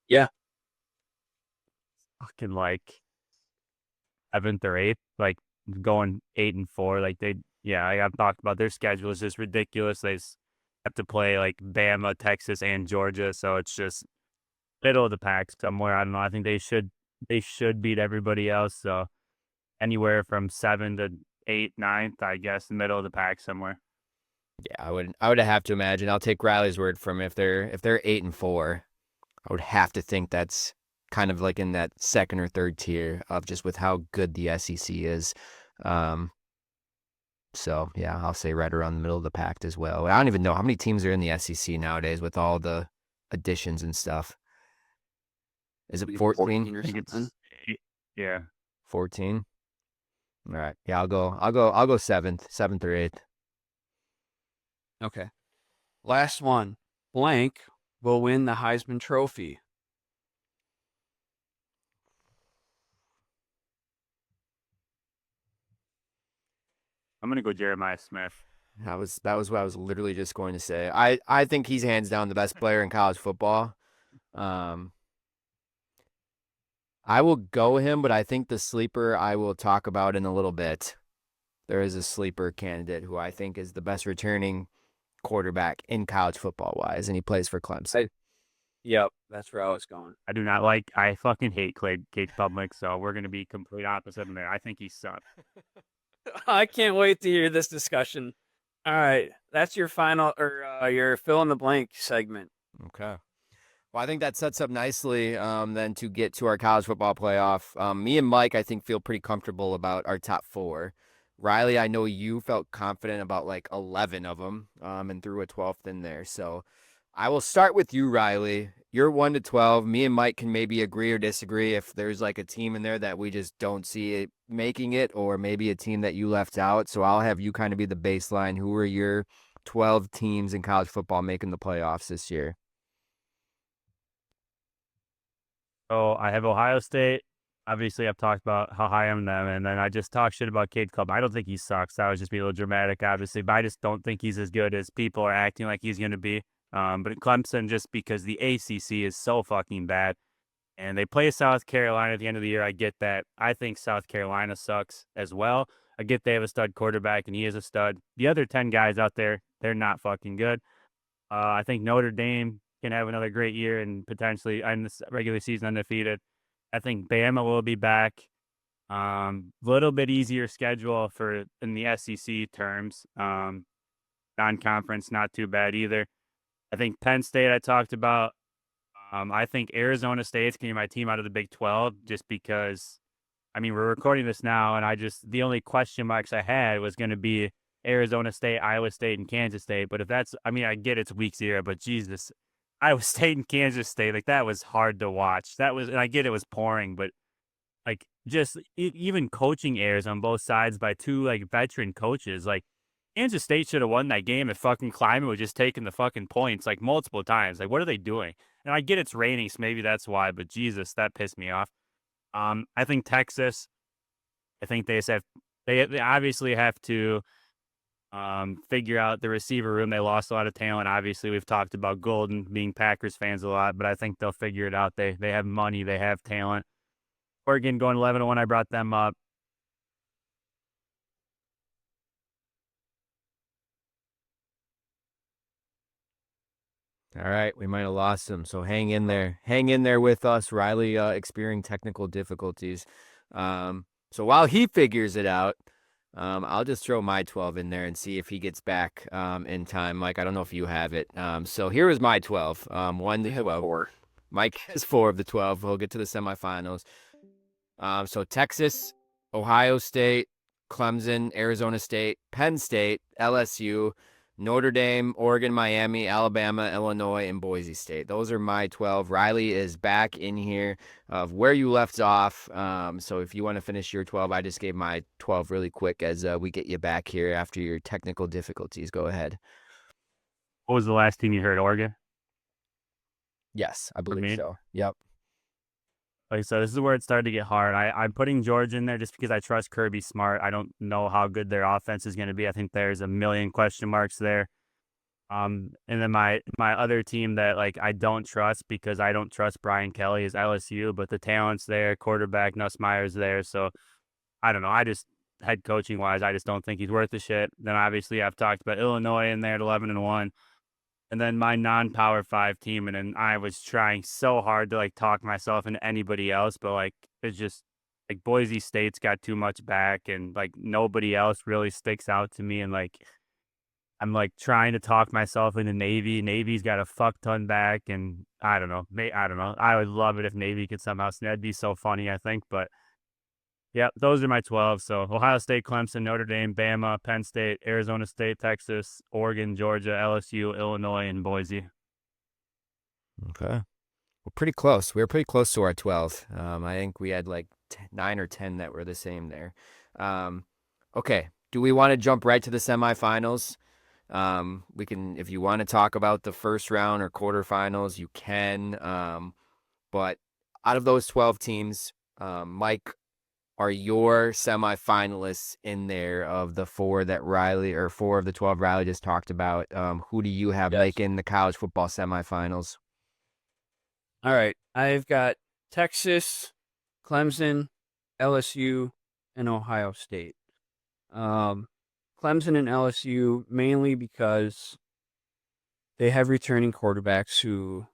Yeah. Fucking like 7th or 8th, like going 8-4. Like I've talked about their schedule is just ridiculous. They have to play like Bama, Texas, and Georgia, so it's just middle of the pack somewhere. I don't know. I think they should beat everybody else. So anywhere from 7 to 8, 9th, I guess, the middle of the pack somewhere. Yeah, I would have to imagine. I'll take Riley's word from if they're 8-4. I would have to think that's kind of like in that second or third tier of just with how good the SEC is. So, yeah, I'll say right around the middle of the pack as well. I don't even know how many teams are in the SEC nowadays with all the additions and stuff. Is it 14? or I think something. it's yeah. 14. All right. Yeah, I'll go seventh or eighth. Okay. Last one. Blank will win the Heisman Trophy. I'm gonna go Jeremiah Smith. That was what I was literally just going to say. I think he's hands down the best player in college football. I will go him, but I think the sleeper I will talk about in a little bit. There is a sleeper candidate who I think is the best returning quarterback in college football wise, and he plays for Clemson. Yep, that's where I was going. I fucking hate Cade Public, so we're gonna be complete opposite in there. I think he sucks. I can't wait to hear this discussion. All right, that's your final or your fill in the blank segment. Okay. Well, I think that sets up nicely then to get to our college football playoff. Me and Mike, I think, feel pretty comfortable about our top four. Riley, I know you felt confident about like 11 of them and threw a 12th in there. So I will start with you, Riley. You're 1 to 12. Me and Mike can maybe agree or disagree if there's like a team in there that we just don't see it making it, or maybe a team that you left out. So I'll have you kind of be the baseline. Who are your 12 teams in college football making the playoffs this year? So I have Ohio State. Obviously, I've talked about how high I am them, and then I just talked shit about Cade Club. I don't think he sucks. That was just be a little dramatic, obviously, but I just don't think he's as good as people are acting like he's going to be. But Clemson, just because the ACC is so fucking bad, and they play South Carolina at the end of the year, I get that. I think South Carolina sucks as well. I get they have a stud quarterback, and he is a stud. The other 10 guys out there, they're not fucking good. I think Notre Dame can have another great year and potentially end this regular season undefeated. I think Bama will be back. Little bit easier schedule for in the SEC terms. Non-conference, not too bad either. I think Penn State I talked about. I think Arizona State's going to be my team out of the Big 12 just because, I mean, we're recording this now, and the only question marks I had was going to be Arizona State, Iowa State, and Kansas State. But I get it's week 0, but Jesus, Iowa State and Kansas State, like that was hard to watch. And I get it was pouring, but like just even coaching errors on both sides by two like veteran coaches, like Kansas State should have won that game if fucking Kleiman was just taking the fucking points like multiple times. Like, what are they doing? And I get it's raining, so maybe that's why, but Jesus, that pissed me off. I think Texas, I think they obviously have to figure out the receiver room. They lost a lot of talent. Obviously, we've talked about Golden being Packers fans a lot, but I think they'll figure it out. They have money, they have talent. Oregon going 11-1, I brought them up. All right, we might have lost him, so hang in there. Hang in there with us. Riley experiencing technical difficulties. So while he figures it out, I'll just throw my 12 in there and see if he gets back in time. Mike, I don't know if you have it. So here is my 12. 1 to 12. 4. Mike has 4 of the 12. We'll get to the semifinals. So Texas, Ohio State, Clemson, Arizona State, Penn State, LSU, Notre Dame, Oregon, Miami, Alabama, Illinois, and Boise State. Those are my 12. Riley is back in here of where you left off. So if you want to finish your 12, I just gave my 12 really quick as we get you back here after your technical difficulties. Go ahead. What was the last team you heard? Oregon? Yes, I me? believe so. Yep. Like, so this is where it started to get hard. I'm putting Georgia in there just because I trust Kirby Smart. I don't know how good their offense is going to be. I think there's a million question marks there. And then my other team that like I don't trust because I don't trust Brian Kelly is LSU, but the talent's there, quarterback Nussmeier's there. So I don't know. I just head coaching wise, I just don't think he's worth the shit. Then obviously I've talked about Illinois in there at 11-1. And then my non-power 5 team, and then I was trying so hard to like talk myself into anybody else, but like it's just like Boise State's got too much back, and like nobody else really sticks out to me. And like I'm like trying to talk myself into Navy. Navy's got a fuck ton back, and I don't know. I don't know. I would love it if Navy could somehow. That'd be so funny, I think. But Yep, those are my 12. So Ohio State, Clemson, Notre Dame, Bama, Penn State, Arizona State, Texas, Oregon, Georgia, LSU, Illinois, and Boise. Okay. We're pretty close. We were pretty close to our 12. I think we had like 9 or 10 that were the same there. Okay. Do we want to jump right to the semifinals? We can, if you want to talk about the first round or quarterfinals, you can. But out of those 12 teams, Mike, are your semifinalists in there of the 4 that Riley, or 4 of the 12 Riley just talked about? Who do you have Yes. making the college football semifinals? All right. I've got Texas, Clemson, LSU, and Ohio State. Clemson and LSU mainly because they have returning quarterbacks who,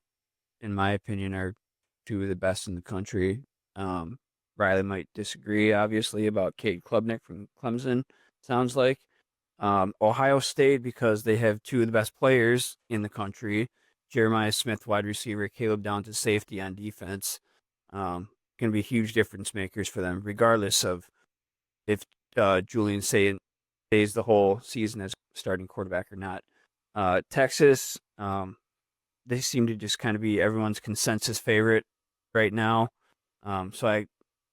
in my opinion, are 2 of the best in the country. Riley might disagree, obviously, about Cade Klubnik from Clemson, sounds like. Ohio State because they have 2 of the best players in the country. Jeremiah Smith, wide receiver, Caleb Downs, safety on defense. Going to be huge difference makers for them, regardless of if Julian stays the whole season as starting quarterback or not. Texas, they seem to just kind of be everyone's consensus favorite right now. So I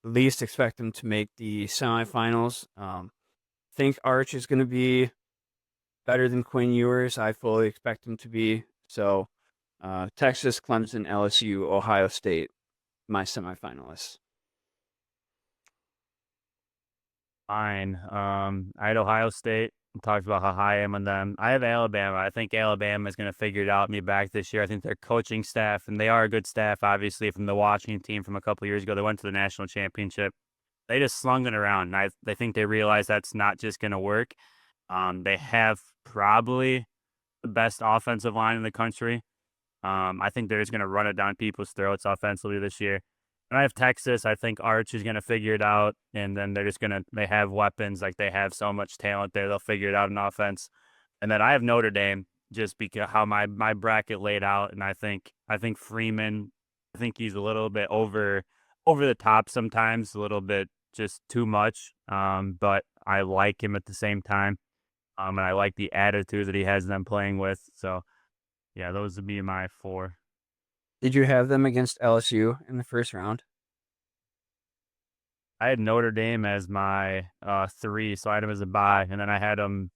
at least expect them to make the semifinals. Think Arch is going to be better than Quinn Ewers. I fully expect him to be. So Texas, Clemson, LSU, Ohio State, my semifinalists. Fine. I had Ohio State. Talked about how high I am on them. I have Alabama. I think Alabama is going to figure it out, me back this year. I think their coaching staff, and they are a good staff, obviously, from the Washington team from a couple years ago. They went to the national championship. They just slung it around. And they think they realize that's not just going to work. They have probably the best offensive line in the country. I think they're just going to run it down people's throats offensively this year. And I have Texas. I think Arch is going to figure it out, and then they have weapons. Like, they have so much talent there. They'll figure it out in offense. And then I have Notre Dame just because how my bracket laid out. And I think Freeman, I think he's a little bit over the top sometimes, a little bit just too much. But I like him at the same time. And I like the attitude that he has them playing with. So, yeah, those would be my 4. Did you have them against LSU in the first round? I had Notre Dame as my 3, so I had them as a bye, and then I had them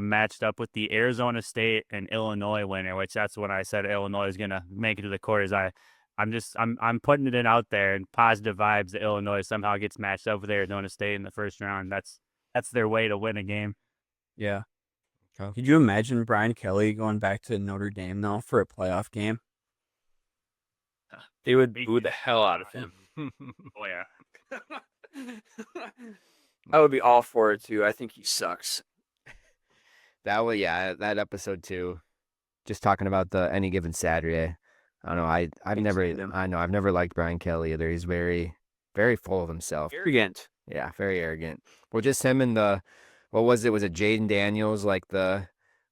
matched up with the Arizona State and Illinois winner, which that's when I said Illinois is gonna make it to the quarters. I'm putting it in out there and positive vibes that Illinois somehow gets matched up with Arizona State in the first round. That's their way to win a game. Yeah. Okay. Could you imagine Brian Kelly going back to Notre Dame though for a playoff game? They would boo the hell out of him. Oh yeah. I would be all for it too. I think he sucks. That episode too. Just talking about the any given Saturday. I don't know. I've never liked Brian Kelly either. He's very, very full of himself. Arrogant. Yeah, very arrogant. Well, just him and what was it? Was it Jaden Daniels?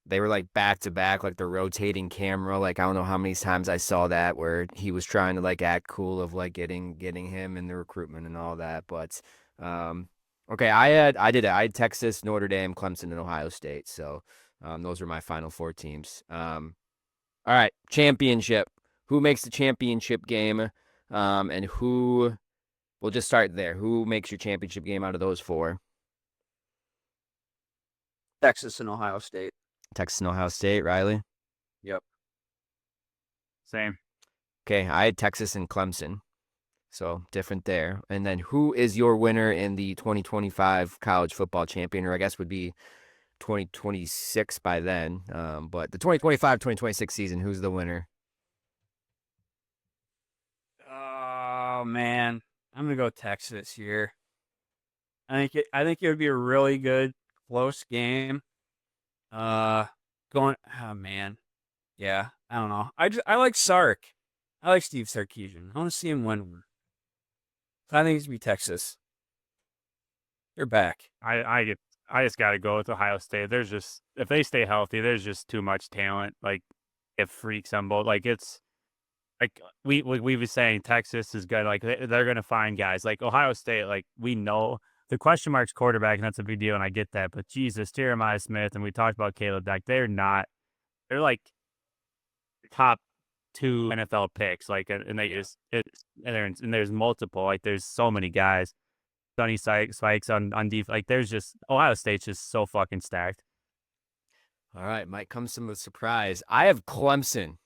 They were like back to back, like the rotating camera. Like, I don't know how many times I saw that where he was trying to like act cool of like getting him in the recruitment and all that. But okay, I had Texas, Notre Dame, Clemson, and Ohio State. So those were my final 4 teams. All right, championship. Who makes the championship game? And who? We'll just start there. Who makes your championship game out of those 4? Texas and Ohio State. Texas and Ohio State, Riley? Yep. Same. Okay, I had Texas and Clemson, so different there. And then who is your winner in the 2025 college football champion, or I guess would be 2026 by then. But the 2025-2026 season, who's the winner? Oh man, I'm gonna go Texas here. I think it would be a really good close game. Oh man, yeah. I don't know. I like Sark. I like Steve Sarkisian. I want to see him win one. So I think it's gonna be Texas. They're back. I just got to go with Ohio State. There's just, if they stay healthy, there's just too much talent. Like, it freaks on both. Like, like we were saying, Texas is good. Like they're going to find guys. Like Ohio State, like we know the question mark's quarterback, and that's a big deal, and I get that. But Jesus, Jeremiah Smith, and we talked about Caleb Deck. They're not. They're like top 2 NFL picks. Like, and they just and there's multiple. Like there's so many guys. Sonny Sykes on defense. Like there's just Ohio State's just so fucking stacked. All right, might come some surprise. I have Clemson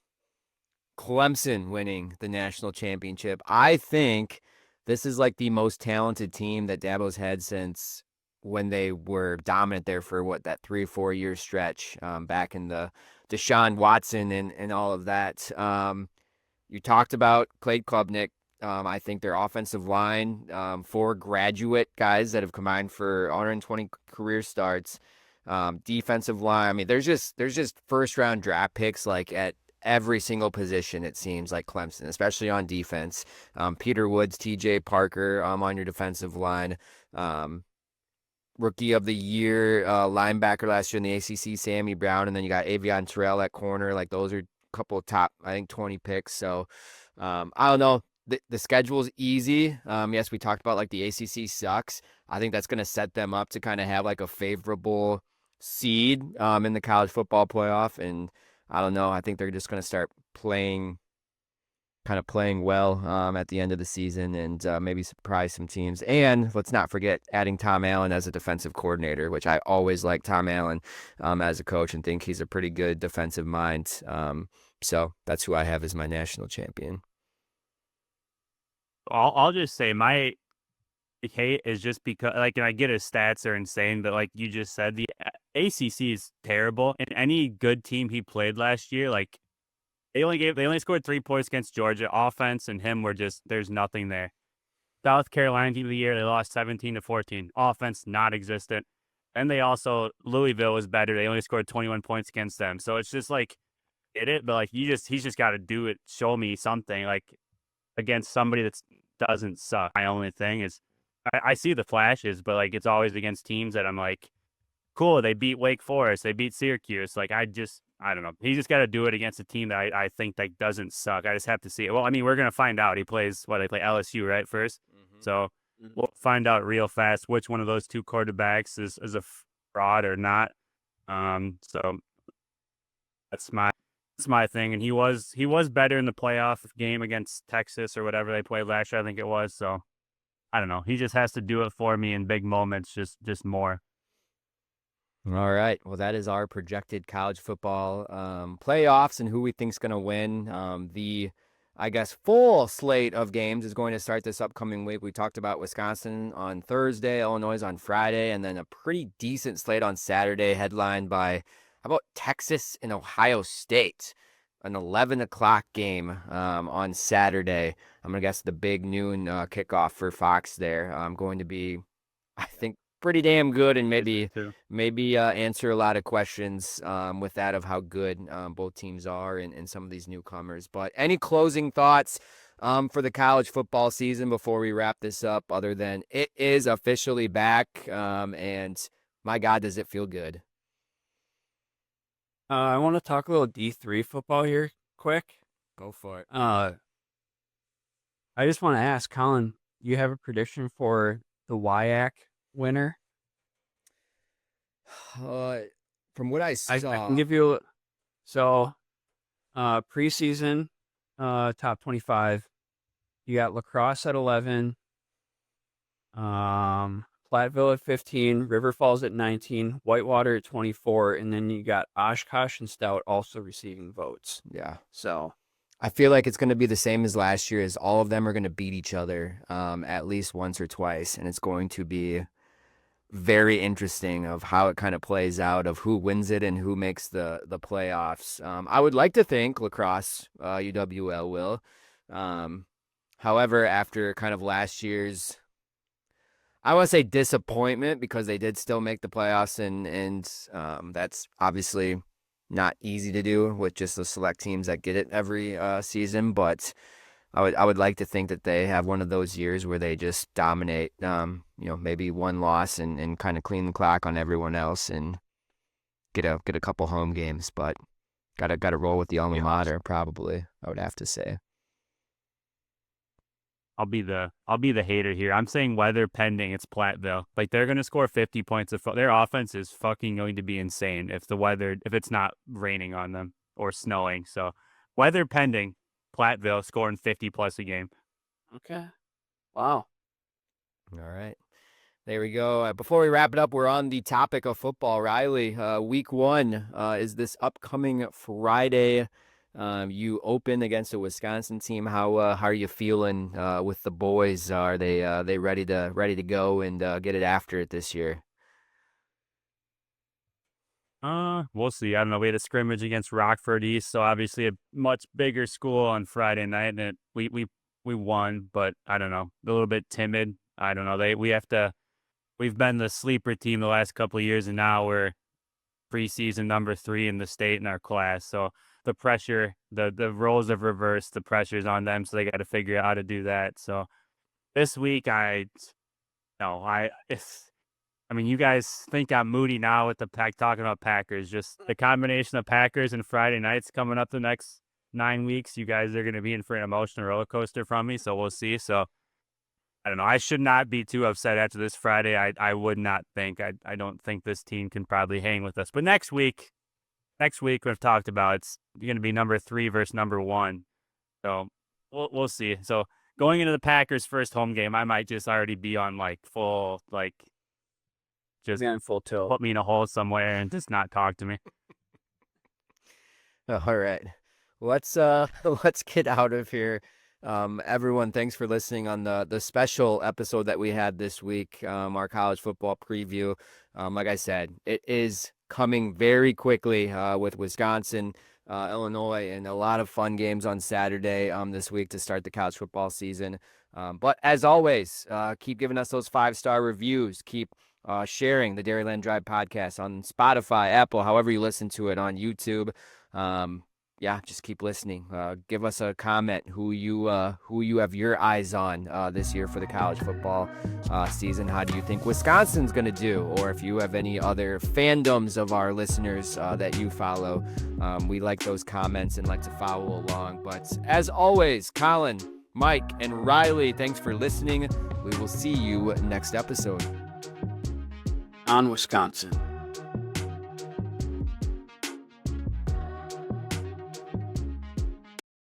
winning the national championship. I think this is like the most talented team that Dabo's had since when they were dominant there for that 3-4 year stretch back in the Deshaun Watson and all of that. You talked about Cade Klubnik. I think their offensive line, 4 graduate guys that have combined for 120 career starts. Defensive line. I mean, there's just first round draft picks like at every single position, it seems like Clemson, especially on defense. Peter Woods, TJ Parker on your defensive line. Rookie of the year linebacker last year in the ACC, Sammy Brown, and then you got Avion Terrell at corner. Like those are a couple of top, I think, 20 picks. So I don't know. The schedule's easy. Yes, we talked about like the ACC sucks. I think that's going to set them up to kind of have like a favorable seed in the college football playoff. And I don't know. I think they're just going to start playing well at the end of the season and maybe surprise some teams. And let's not forget adding Tom Allen as a defensive coordinator, which I always like Tom Allen as a coach and think he's a pretty good defensive mind. So that's who I have as my national champion. I'll just say my hate is just because, like, and I get his stats are insane, but like you just said, the ACC is terrible. And any good team he played last year, like they only scored 3 points against Georgia. Offense and him were just there's nothing there. South Carolina team of the year, they lost 17-14. Offense not existent. And they also Louisville was better. They only scored 21 points against them. So it's just like get it, but like he's just got to do it. Show me something like against somebody that doesn't suck. My only thing is I see the flashes, but like it's always against teams that I'm like, cool, they beat Wake Forest, they beat Syracuse. Like I don't know. He just got to do it against a team that I think like doesn't suck. I just have to see it. Well, I mean, we're gonna find out. He plays they play LSU right 1st, so we'll find out real fast which one of those 2 quarterbacks is a fraud or not. So that's my thing. And he was better in the playoff game against Texas or whatever they played last year, I think it was. So I don't know. He just has to do it for me in big moments, just more. All right. Well, that is our projected college football playoffs and who we think is going to win. The, I guess, full slate of games is going to start this upcoming week. We talked about Wisconsin on Thursday, Illinois on Friday, and then a pretty decent slate on Saturday, headlined by how about Texas and Ohio State, an 11 o'clock game on Saturday. I'm going to guess the big noon kickoff for Fox there. Going to be, I think, pretty damn good and maybe answer a lot of questions with that of how good both teams are and some of these newcomers. But any closing thoughts for the college football season before we wrap this up, other than it is officially back and my God, does it feel good? I want to talk a little D3 football here quick. Go for it. I just want to ask, Collin, you have a prediction for the WIAC winner? From what I saw, I can give you preseason top 25. You got La Crosse at 11, Platteville at 15, River Falls at 19, Whitewater at 24, and then you got Oshkosh and Stout also receiving votes. Yeah. So I feel like it's going to be the same as last year, as all of them are going to beat each other at least once or twice, and it's going to be very interesting of how it kind of plays out, of who wins it and who makes the playoffs. I would like to think La Crosse, UWL will. However, after kind of last year's, I want to say disappointment, because they did still make the playoffs, and that's obviously not easy to do with just the select teams that get it every season. But I would like to think that they have one of those years where they just dominate, maybe one loss and kind of clean the clock on everyone else and get a couple home games. But gotta roll with the alma mater, probably, I would have to say. I'll be the hater here. I'm saying weather pending. It's Platteville. Like they're going to score 50 points. Their offense is fucking going to be insane if it's not raining on them or snowing. So weather pending. Platteville scoring 50 plus a game. Okay. Wow. All right. There we go. Before we wrap it up, we're on the topic of football. Riley, week 1 is this upcoming Friday. You open against a Wisconsin team. How are you feeling with the boys? Are they ready to go and get it after it this year? We'll see. I don't know. We had a scrimmage against Rockford East, so obviously a much bigger school on Friday night, and we won, but I don't know. A little bit timid. I don't know. We've been the sleeper team the last couple of years, and now we're preseason number 3 in the state in our class. So the pressure, the roles have reversed. The pressure's on them, so they got to figure out how to do that. So this week, you guys think I'm moody now with the pack talking about Packers. Just the combination of Packers and Friday nights coming up the next 9 weeks. You guys are going to be in for an emotional roller coaster from me. So we'll see. So I don't know. I should not be too upset after this Friday. I would not think. I don't think this team can probably hang with us. But next week we've talked about it's going to be number 3 versus number 1. So we'll see. So going into the Packers' first home game, I might just already be on full full tilt. Put me in a hole somewhere and just not talk to me. All right. Let's get out of here. Everyone, thanks for listening on the special episode that we had this week, our college football preview. Like I said, it is coming very quickly with Wisconsin, Illinois, and a lot of fun games on Saturday this week to start the college football season. But as always, keep giving us those 5-star reviews. Keep sharing the Dairyland Drive podcast on Spotify, Apple, however you listen to it, on YouTube. Just keep listening. Give us a comment who you have your eyes on this year for the college football season. How do you think Wisconsin's going to do? Or if you have any other fandoms of our listeners that you follow, we like those comments and like to follow along. But as always, Collin, Mike, and Riley, thanks for listening. We will see you next episode. On Wisconsin.